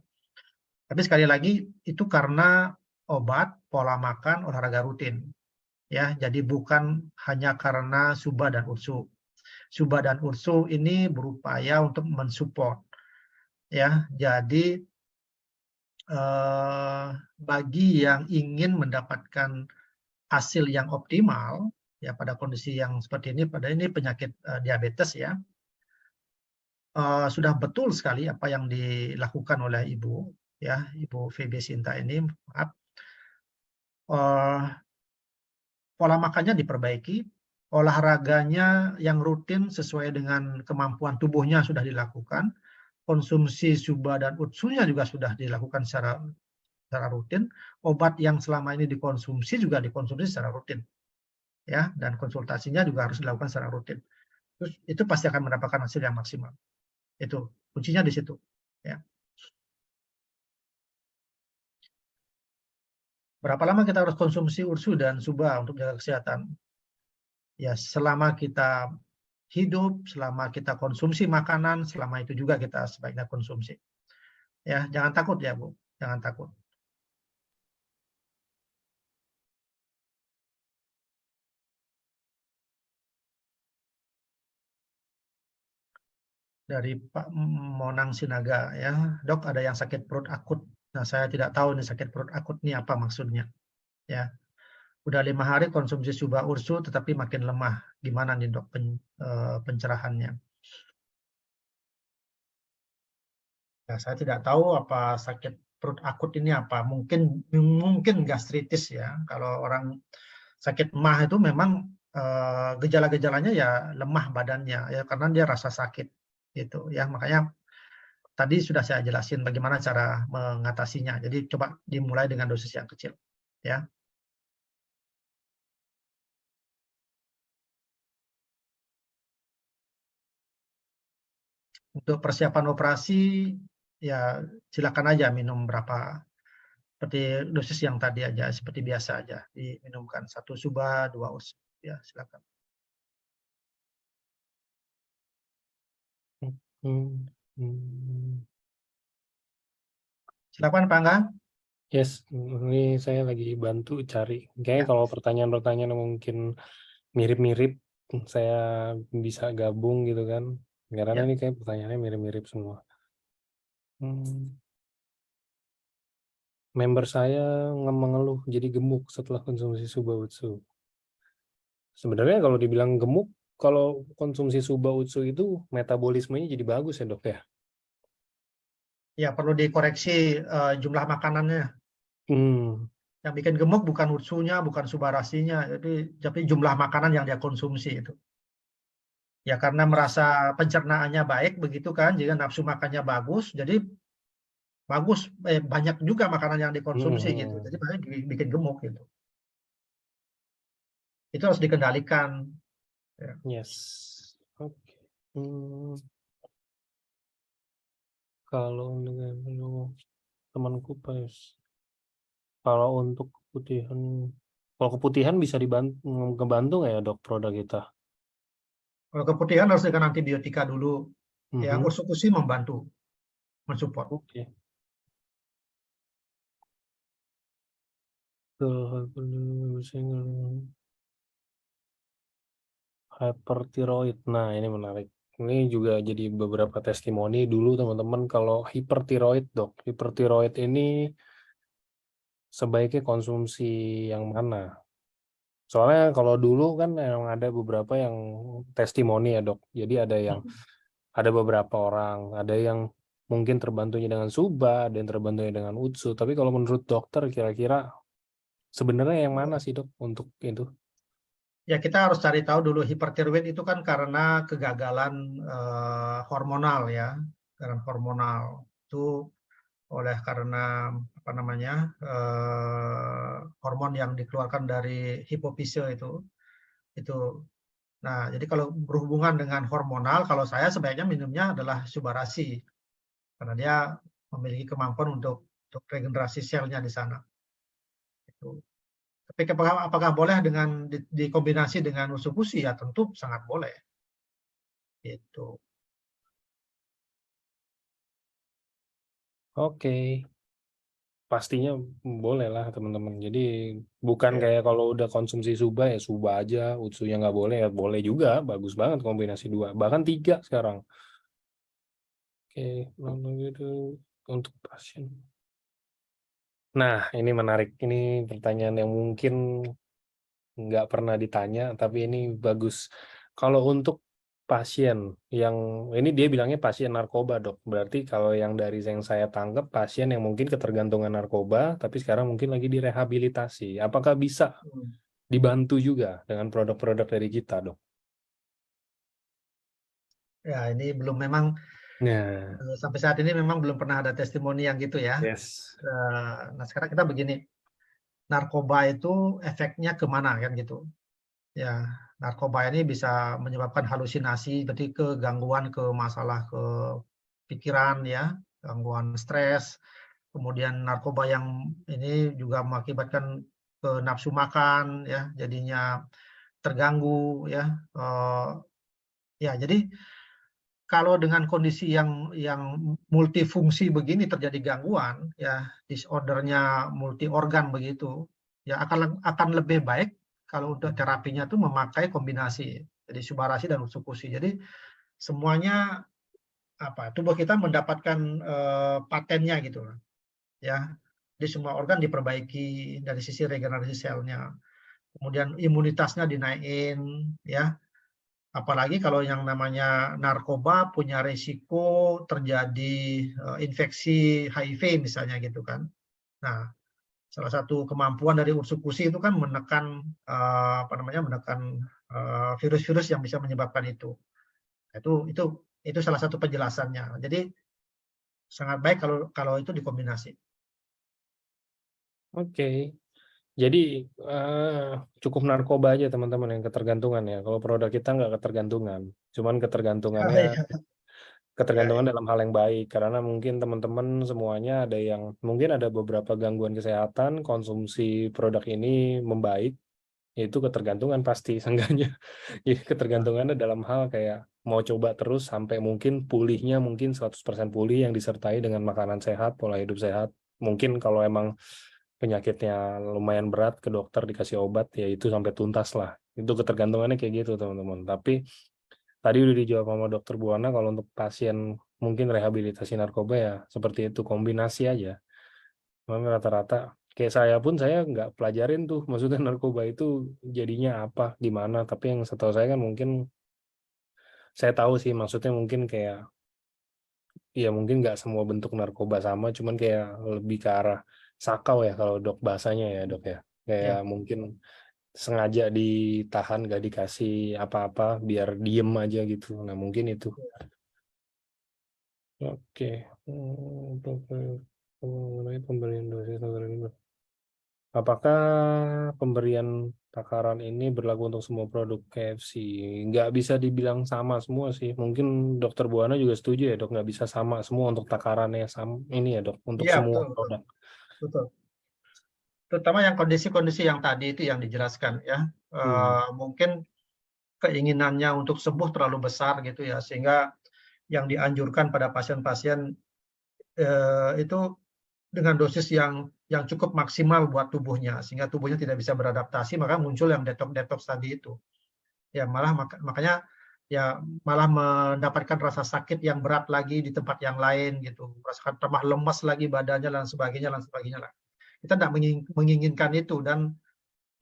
Tapi sekali lagi itu karena obat, pola makan, olahraga rutin. Ya, jadi bukan hanya karena SUBA dan URSU. SUBA dan URSU ini berupaya untuk mensupport. Ya, jadi bagi yang ingin mendapatkan hasil yang optimal ya pada kondisi yang seperti ini, pada ini penyakit diabetes ya, sudah betul sekali apa yang dilakukan oleh Ibu ya, Ibu VB Sinta ini, maaf, pola makannya diperbaiki, olahraganya yang rutin sesuai dengan kemampuan tubuhnya sudah dilakukan, konsumsi SUBA dan URSU-nya juga sudah dilakukan secara rutin, obat yang selama ini dikonsumsi juga dikonsumsi secara rutin, ya, dan konsultasinya juga harus dilakukan secara rutin. Terus itu pasti akan mendapatkan hasil yang maksimal. Itu kuncinya di situ, ya. Berapa lama kita harus konsumsi URSU dan SUBA untuk menjaga kesehatan? Ya, selama kita hidup, selama kita konsumsi makanan, selama itu juga kita sebaiknya konsumsi. Ya, jangan takut ya, Bu. Jangan takut. Dari Pak Monang Sinaga ya, Dok, ada yang sakit perut akut. Nah, saya tidak tahu nih sakit perut akut ini apa maksudnya. Ya, udah 5 hari konsumsi SUBA URSU tetapi makin lemah. Gimana nih Dok pencerahannya? Nah, saya tidak tahu apa sakit perut akut ini apa. Mungkin gastritis ya. Kalau orang sakit MAH itu memang gejala-gejalanya ya lemah badannya ya karena dia rasa sakit gitu ya. Makanya tadi sudah saya jelasin bagaimana cara mengatasinya. Jadi coba dimulai dengan dosis yang kecil ya. Untuk persiapan operasi ya silakan aja minum berapa seperti dosis yang tadi aja, seperti biasa aja diminumkan 1 SUBA 2 URSU ya, silakan. Silakan Pak Angga. Yes, ini saya lagi bantu cari. Kayaknya Ya. kalau pertanyaan-pertanyaan mungkin mirip-mirip, saya bisa gabung gitu kan. Karena Ya. ini kayak pertanyaannya mirip-mirip semua. Member saya mengeluh jadi gemuk setelah konsumsi SUBA URSU. Sebenarnya kalau dibilang gemuk, kalau konsumsi SUBA URSU itu metabolismenya jadi bagus ya, Dok ya? Ya, perlu dikoreksi jumlah makanannya. Yang bikin gemuk bukan URSU-nya, bukan SUBA-RASI-nya, tapi jumlah makanan yang dia konsumsi itu. Ya karena merasa pencernaannya baik begitu kan, jadi nafsu makannya bagus, jadi bagus banyak juga makanan yang dikonsumsi gitu. Jadi banyak bikin gemuk gitu. Itu harus dikendalikan. Ya. Yes. Oke. Kalau dengan temanku pas kalau untuk keputihan bisa ngebantu nggak ya, Dok, produk kita? Kalau keputihan harus dengan antibiotika dulu. Ya, ursukusi membantu, mensupport. Oke. Hypertiroid. Nah, ini menarik. Ini juga jadi beberapa testimoni dulu teman-teman kalau hipertiroid, Dok. Hipertiroid ini sebaiknya konsumsi yang mana? Soalnya kalau dulu kan memang ada beberapa yang testimoni ya, Dok. Jadi ada beberapa orang, ada yang mungkin terbantunya dengan SUBA, ada yang terbantunya dengan URSU. Tapi kalau menurut dokter kira-kira sebenarnya yang mana sih, Dok, untuk itu? Ya kita harus cari tahu dulu hipertiroid itu kan karena kegagalan hormonal ya, kegagalan hormonal itu karena apa namanya hormon yang dikeluarkan dari hipofise itu. Nah jadi kalau berhubungan dengan hormonal, kalau saya sebaiknya minumnya adalah Subarasi karena dia memiliki kemampuan untuk regenerasi selnya di sana. Itu. Tapi apakah boleh dengan dikombinasi dengan Usukushi? Ya tentu sangat boleh. Itu. Oke, pastinya boleh lah teman-teman. Jadi bukan Ya. kayak kalau udah konsumsi Suba ya Suba aja, Utsunya nggak boleh ya boleh juga, bagus banget kombinasi 2, bahkan 3 sekarang. Oke, lalu gitu untuk pasien. Nah, ini menarik. Ini pertanyaan yang mungkin nggak pernah ditanya, tapi ini bagus. Kalau untuk pasien yang ini dia bilangnya pasien narkoba, Dok. Berarti kalau yang dari yang saya tangkap pasien yang mungkin ketergantungan narkoba, tapi sekarang mungkin lagi direhabilitasi. Apakah bisa dibantu juga dengan produk-produk dari kita, Dok? Ya, ini belum memang Nah, sampai saat ini memang belum pernah ada testimoni yang gitu ya. yes. Nah, sekarang kita begini, narkoba itu efeknya kemana kan gitu. Ya, narkoba ini bisa menyebabkan halusinasi, berarti kegangguan ke masalah ke pikiran ya, gangguan stres. Kemudian narkoba yang ini juga mengakibatkan ke nafsu makan ya, jadinya terganggu ya. Ya, jadi kalau dengan kondisi yang multifungsi begini terjadi gangguan ya, disordernya multi organ begitu, ya akan lebih baik kalau untuk terapinya tuh memakai kombinasi. Jadi Subarasi dan Utsukushi. Jadi semuanya tubuh kita mendapatkan patennya gitu ya. Jadi semua organ diperbaiki dari sisi regenerasi selnya. Kemudian imunitasnya dinaikin ya. Apalagi kalau yang namanya narkoba punya risiko terjadi infeksi HIV misalnya gitu kan. Nah, salah satu kemampuan dari Utsukushi itu kan menekan menekan virus-virus yang bisa menyebabkan itu. Itu salah satu penjelasannya. Jadi sangat baik kalau itu dikombinasi. Oke. Jadi cukup narkoba aja teman-teman yang ketergantungan ya. Kalau produk kita nggak ketergantungan, cuman ketergantungannya Ya, ya. dalam hal yang baik karena mungkin teman-teman semuanya ada yang mungkin ada beberapa gangguan kesehatan, konsumsi produk ini membaik, yaitu ketergantungan pasti seenggaknya. Jadi ketergantungannya dalam hal kayak mau coba terus sampai mungkin pulihnya mungkin 100% pulih yang disertai dengan makanan sehat, pola hidup sehat. Mungkin kalau emang penyakitnya lumayan berat ke dokter dikasih obat ya itu sampai tuntas lah. Itu ketergantungannya kayak gitu teman-teman. Tapi tadi udah dijawab sama dokter Buana kalau untuk pasien mungkin rehabilitasi narkoba ya seperti itu kombinasi aja. Memang rata-rata kayak saya pun saya nggak pelajarin tuh maksudnya narkoba itu jadinya apa gimana. Tapi yang setahu saya kan mungkin saya tahu sih maksudnya mungkin kayak ya mungkin nggak semua bentuk narkoba sama cuman kayak lebih ke arah sakau ya kalau dok bahasanya ya dok ya. Kayak Ya. mungkin sengaja ditahan gak dikasih apa-apa biar diem aja gitu. Nah mungkin itu. Oke. Mengenai pemberian dosis takaran ini. Apakah pemberian takaran ini berlaku untuk semua produk KFC? Nggak bisa dibilang sama semua sih. Mungkin Dokter Buana juga setuju ya dok, nggak bisa sama semua untuk takarannya sama ini ya dok, untuk Iya, semua betul, betul, produk. betul. Terutama yang kondisi-kondisi yang tadi itu yang dijelaskan ya. Mungkin keinginannya untuk sembuh terlalu besar gitu ya, sehingga yang dianjurkan pada pasien-pasien itu dengan dosis yang cukup maksimal buat tubuhnya, sehingga tubuhnya tidak bisa beradaptasi, maka muncul yang detox tadi itu. Ya malah makanya ya malah mendapatkan rasa sakit yang berat lagi di tempat yang lain gitu, merasakan tambah lemas lagi badannya dan sebagainya lah. Kita tidak menginginkan itu dan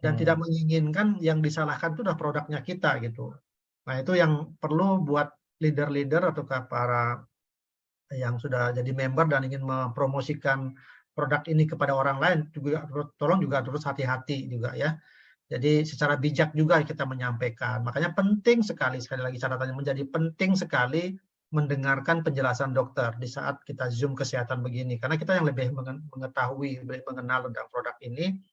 tidak menginginkan yang disalahkan itu udah produknya kita gitu. Nah itu yang perlu buat leader-leader atau para yang sudah jadi member dan ingin mempromosikan produk ini kepada orang lain juga tolong juga terus hati-hati juga ya. Jadi secara bijak juga kita menyampaikan. Makanya penting sekali lagi catatannya, menjadi penting sekali mendengarkan penjelasan dokter di saat kita Zoom kesehatan begini. Karena kita yang lebih mengetahui, lebih mengenal tentang produk ini,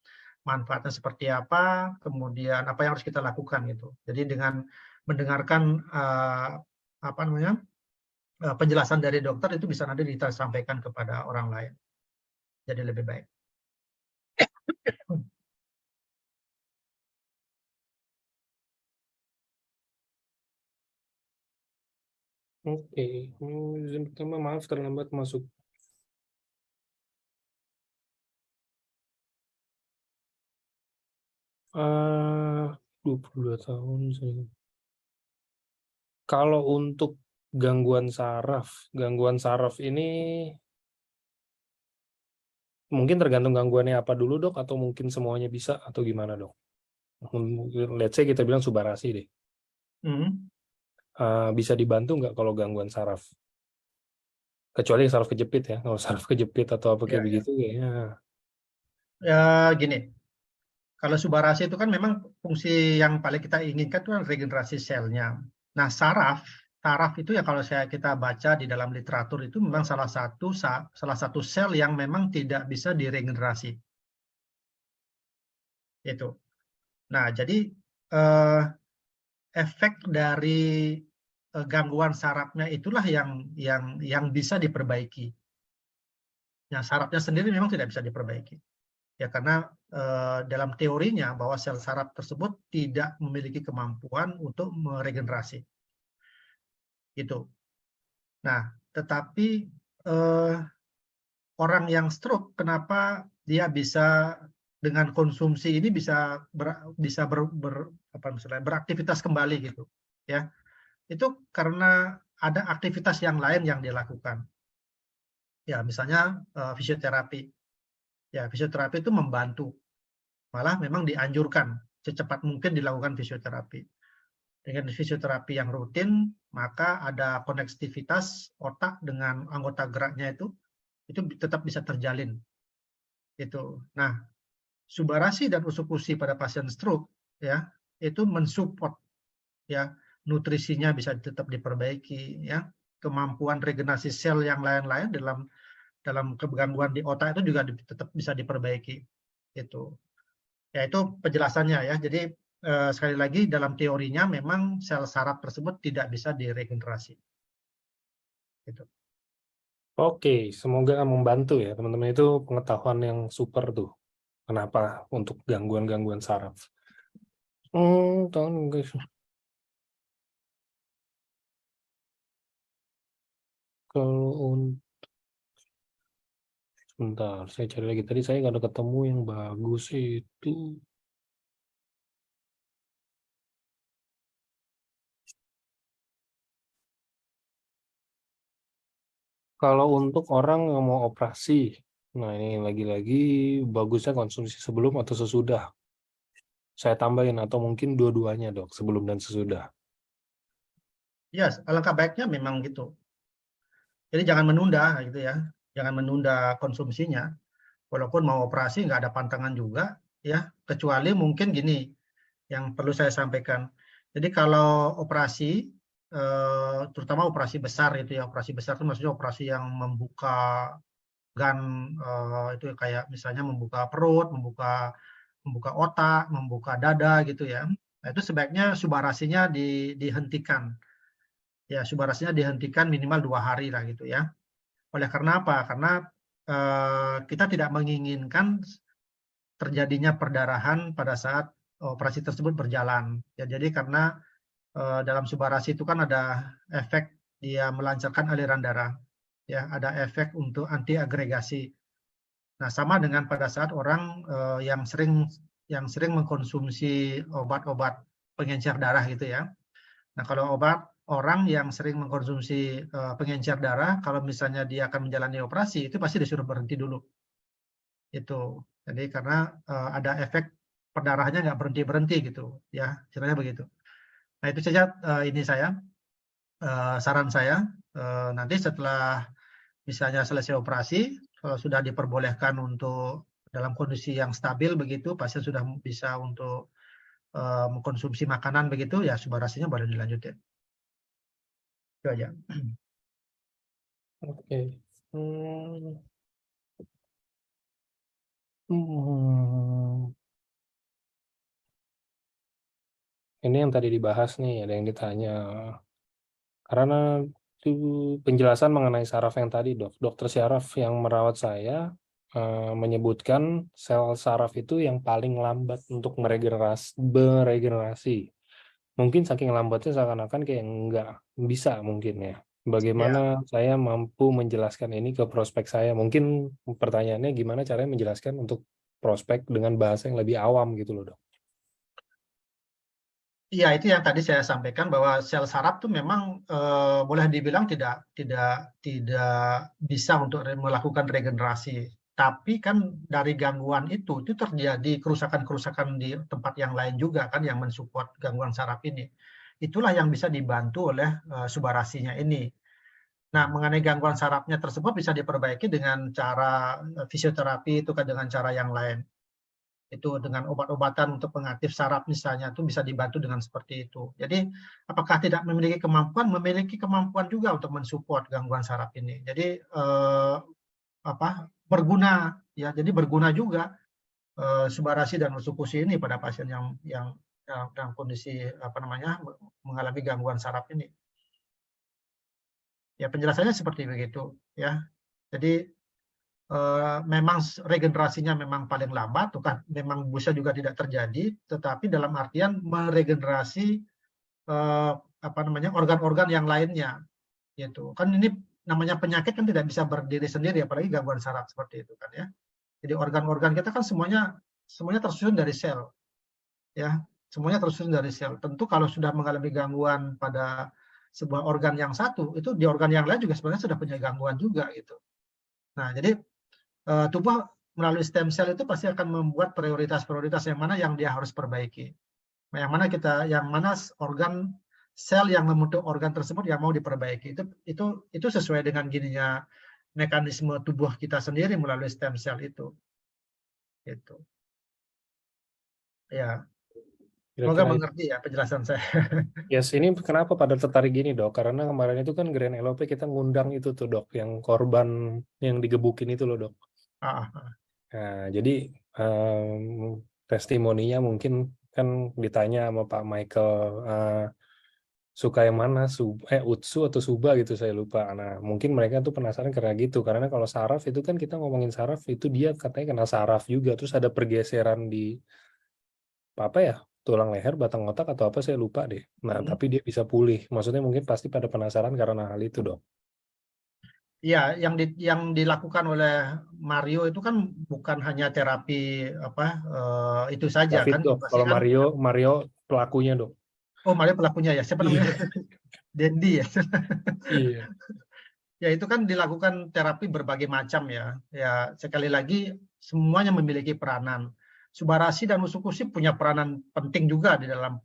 manfaatnya seperti apa, kemudian apa yang harus kita lakukan gitu. Jadi dengan mendengarkan penjelasan dari dokter itu bisa nanti kita sampaikan kepada orang lain. Jadi lebih baik. Oke, izin pertama maaf terlambat masuk. 22 tahun saya. Kalau untuk gangguan saraf ini mungkin tergantung gangguannya apa dulu dok, atau mungkin semuanya bisa atau gimana dok? Let's say kita bilang subarasi deh. Bisa dibantu nggak kalau gangguan saraf? Kecuali saraf kejepit ya, kalau saraf kejepit atau apa kayak begitu kayaknya. Ya gini, kalau subarasi itu kan memang fungsi yang paling kita inginkan itu kan regenerasi selnya. Nah saraf itu ya kalau kita baca di dalam literatur itu memang salah satu sel yang memang tidak bisa diregenerasi. Itu. Nah jadi efek dari gangguan sarafnya itulah yang bisa diperbaiki. Nah, sarafnya sendiri memang tidak bisa diperbaiki. Ya karena dalam teorinya bahwa sel saraf tersebut tidak memiliki kemampuan untuk meregenerasi. Gitu. Nah, tetapi orang yang stroke kenapa dia bisa dengan konsumsi ini bisa beraktivitas kembali gitu, ya. Itu karena ada aktivitas yang lain yang dilakukan. Ya, misalnya fisioterapi. Ya, fisioterapi itu membantu. Malah memang dianjurkan secepat mungkin dilakukan fisioterapi. Dengan fisioterapi yang rutin, maka ada konektivitas otak dengan anggota geraknya itu tetap bisa terjalin. Itu. Nah, subarasi dan usuk-usi pada pasien stroke ya, itu mensupport ya, nutrisinya bisa tetap diperbaiki ya, kemampuan regenerasi sel yang lain-lain dalam kegangguan di otak itu juga tetap bisa diperbaiki. Itu. Ya itu penjelasannya ya. Jadi sekali lagi dalam teorinya memang sel saraf tersebut tidak bisa diregenerasi. Gitu. Oke, semoga membantu ya teman-teman, itu pengetahuan yang super tuh. Kenapa untuk gangguan-gangguan saraf? Tahun guys. Kalau sebentar, saya cari lagi. Tadi saya nggak ada ketemu yang bagus itu. Kalau untuk orang yang mau operasi, nah ini lagi-lagi bagusnya konsumsi sebelum atau sesudah. Saya tambahin atau mungkin dua-duanya dok, sebelum dan sesudah. Ya, alangkah baiknya memang gitu. Jadi jangan menunda gitu ya. Jangan menunda konsumsinya. Walaupun mau operasi nggak ada pantangan juga ya, kecuali mungkin gini yang perlu saya sampaikan. Jadi kalau operasi terutama operasi besar itu ya, operasi besar itu maksudnya operasi yang membuka itu kayak misalnya membuka perut, membuka otak, membuka dada gitu ya. Nah, itu sebaiknya subarasinya dihentikan. Ya, subarasinya dihentikan minimal 2 hari lah gitu ya. Oleh karena apa? Karena kita tidak menginginkan terjadinya perdarahan pada saat operasi tersebut berjalan. Ya, jadi karena dalam subarasi itu kan ada efek dia melancarkan aliran darah. Ya, ada efek untuk anti agregasi. Nah, sama dengan pada saat orang yang sering mengkonsumsi obat-obat pengencer darah gitu ya. Nah, kalau orang yang sering mengkonsumsi pengencer darah, kalau misalnya dia akan menjalani operasi, itu pasti disuruh berhenti dulu. Itu. Jadi karena ada efek perdarahannya nggak berhenti-berhenti gitu, ya, istilahnya begitu. Nah, itu saja ini saran saya. Nanti setelah misalnya selesai operasi, kalau sudah diperbolehkan untuk dalam kondisi yang stabil begitu, pasien sudah bisa untuk mengkonsumsi makanan begitu, ya subarasinya baru dilanjutin. Itu aja. Oke. Hmm. Ini yang tadi dibahas nih, ada yang ditanya. Karena itu penjelasan mengenai saraf yang tadi, Dok. Dokter saraf yang merawat saya menyebutkan sel saraf itu yang paling lambat untuk beregenerasi. Mungkin saking lambatnya seakan-akan kayak nggak bisa mungkin ya. Ya. Bagaimana saya mampu menjelaskan ini ke prospek saya? Mungkin pertanyaannya gimana caranya menjelaskan untuk prospek dengan bahasa yang lebih awam gitu loh, Dok. Iya, itu yang tadi saya sampaikan bahwa sel saraf itu memang boleh dibilang tidak bisa untuk melakukan regenerasi. Tapi kan dari gangguan itu terjadi kerusakan-kerusakan di tempat yang lain juga kan yang mensupport gangguan saraf ini. Itulah yang bisa dibantu oleh subarasinya ini. Nah, mengenai gangguan sarafnya tersebut bisa diperbaiki dengan cara fisioterapi itu kan dengan cara yang lain. Itu dengan obat-obatan untuk pengaktif saraf misalnya itu bisa dibantu dengan seperti itu. Jadi apakah tidak memiliki kemampuan? Memiliki kemampuan juga untuk mensupport gangguan saraf ini. Jadi berguna ya. Jadi berguna juga subarasi dan usukusi ini pada pasien yang dalam kondisi mengalami gangguan saraf ini. Ya penjelasannya seperti begitu ya. Jadi memang regenerasinya memang paling lambat, kan memang bisa juga tidak terjadi, tetapi dalam artian meregenerasi organ-organ yang lainnya, gitu. Kan ini namanya penyakit kan tidak bisa berdiri sendiri, apalagi gangguan saraf seperti itu kan ya. Jadi organ-organ kita kan semuanya tersusun dari sel, ya, semuanya tersusun dari sel. Tentu kalau sudah mengalami gangguan pada sebuah organ yang satu, itu di organ yang lain juga sebenarnya sudah punya gangguan juga gitu. Nah, jadi tubuh melalui stem cell itu pasti akan membuat prioritas-prioritas yang mana yang dia harus perbaiki. Yang mana organ sel yang membentuk organ tersebut yang mau diperbaiki. Itu sesuai dengan gininya mekanisme tubuh kita sendiri melalui stem cell itu. Gitu. Ya. Semoga Kira-kira mengerti ya penjelasan saya. yes, ini kenapa pada tertarik gini, Dok? Karena kemarin itu kan Grand LOP kita ngundang itu tuh, Dok, yang korban yang digebukin itu loh, Dok. Nah, jadi testimoninya mungkin kan ditanya sama Pak Michael suka yang mana, Utsu atau Suba gitu saya lupa. Nah, mungkin mereka tuh penasaran karena gitu. Karena kalau saraf itu kan kita ngomongin saraf itu dia katanya kena saraf juga. Terus ada pergeseran di apa ya? Tulang leher, batang otak atau apa saya lupa deh. Nah, tapi dia bisa pulih. Maksudnya mungkin pasti pada penasaran karena hal itu, Dok. Iya, yang dilakukan oleh Mario itu kan bukan hanya terapi itu saja David, kan, Dok. yang pasti Kalau kan. Mario pelakunya, Dok. Oh, Mario pelakunya ya. Siapa namanya? Dendi ya. Iya. Ya itu kan dilakukan terapi berbagai macam ya. Ya sekali lagi semuanya memiliki peranan. Subarasi dan usukusi punya peranan penting juga di dalam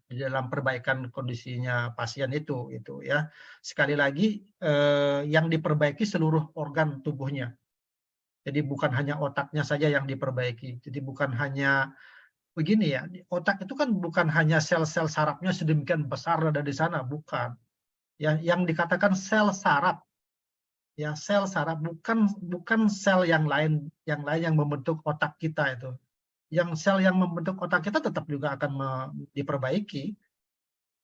perbaikan kondisinya pasien itu ya. Sekali lagi yang diperbaiki seluruh organ tubuhnya. Jadi bukan hanya otaknya saja yang diperbaiki. Jadi bukan hanya begini ya. Otak itu kan bukan hanya sel-sel sarafnya sedemikian besar ada di sana, bukan. Ya, yang dikatakan sel saraf ya sel saraf bukan sel yang lain yang membentuk otak kita itu. Yang sel yang membentuk otak kita tetap juga akan diperbaiki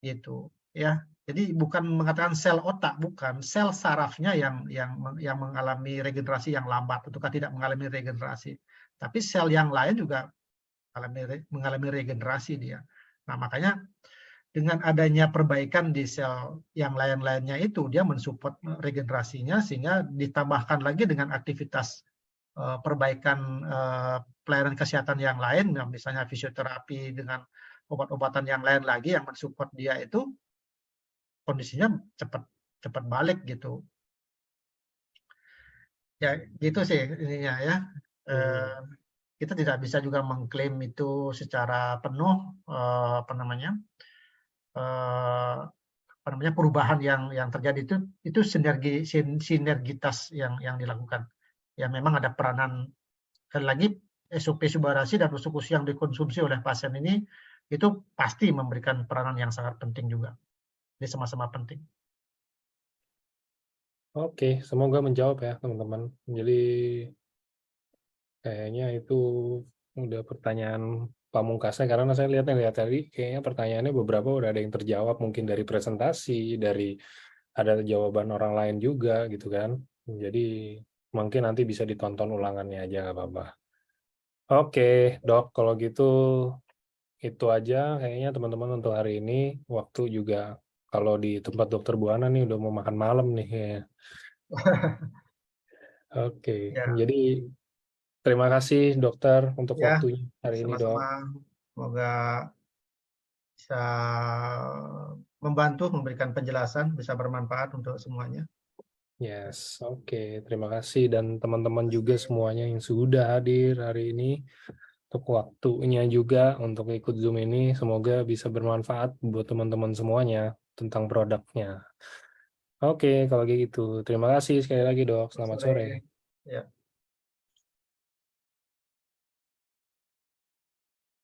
gitu ya. Jadi bukan mengatakan sel otak, bukan sel sarafnya yang mengalami regenerasi yang lambat atau tidak mengalami regenerasi. Tapi sel yang lain juga mengalami regenerasi dia. Nah, makanya dengan adanya perbaikan di sel yang lain-lainnya itu, dia mensupport regenerasinya, sehingga ditambahkan lagi dengan aktivitas perbaikan pelayanan kesehatan yang lain, misalnya fisioterapi dengan obat-obatan yang lain lagi yang mensupport dia itu, kondisinya cepat balik gitu. Ya, gitu sih ininya ya. Kita tidak bisa juga mengklaim itu secara penuh perubahan yang terjadi itu sinergitas yang dilakukan. Ya memang ada peranan, sekali lagi SOP subarasi dan usukusi yang dikonsumsi oleh pasien ini itu pasti memberikan peranan yang sangat penting juga. Jadi sama-sama penting. Oke, semoga menjawab ya teman-teman. Jadi kayaknya itu udah pertanyaan pamungkasnya karena saya lihat tadi kayaknya pertanyaannya beberapa udah ada yang terjawab mungkin dari presentasi, dari ada jawaban orang lain juga gitu kan. Jadi mungkin nanti bisa ditonton ulangannya aja nggak apa-apa. Oke, Dok, kalau gitu itu aja kayaknya teman-teman untuk hari ini. Waktu juga kalau di tempat Dokter Buana nih udah mau makan malam nih kayaknya. Oke, Ya, jadi terima kasih dokter untuk ya, waktunya hari ini, Dok. sama-sama. Semoga bisa membantu memberikan penjelasan, bisa bermanfaat untuk semuanya. Yes, oke. Terima kasih dan teman-teman Terima juga kasih. semuanya yang sudah hadir hari ini untuk waktunya juga untuk ikut Zoom ini. Semoga bisa bermanfaat buat teman-teman semuanya tentang produknya. Oke, kalau gitu. Terima kasih sekali lagi, Dok. Selamat Sore. sore. Ya.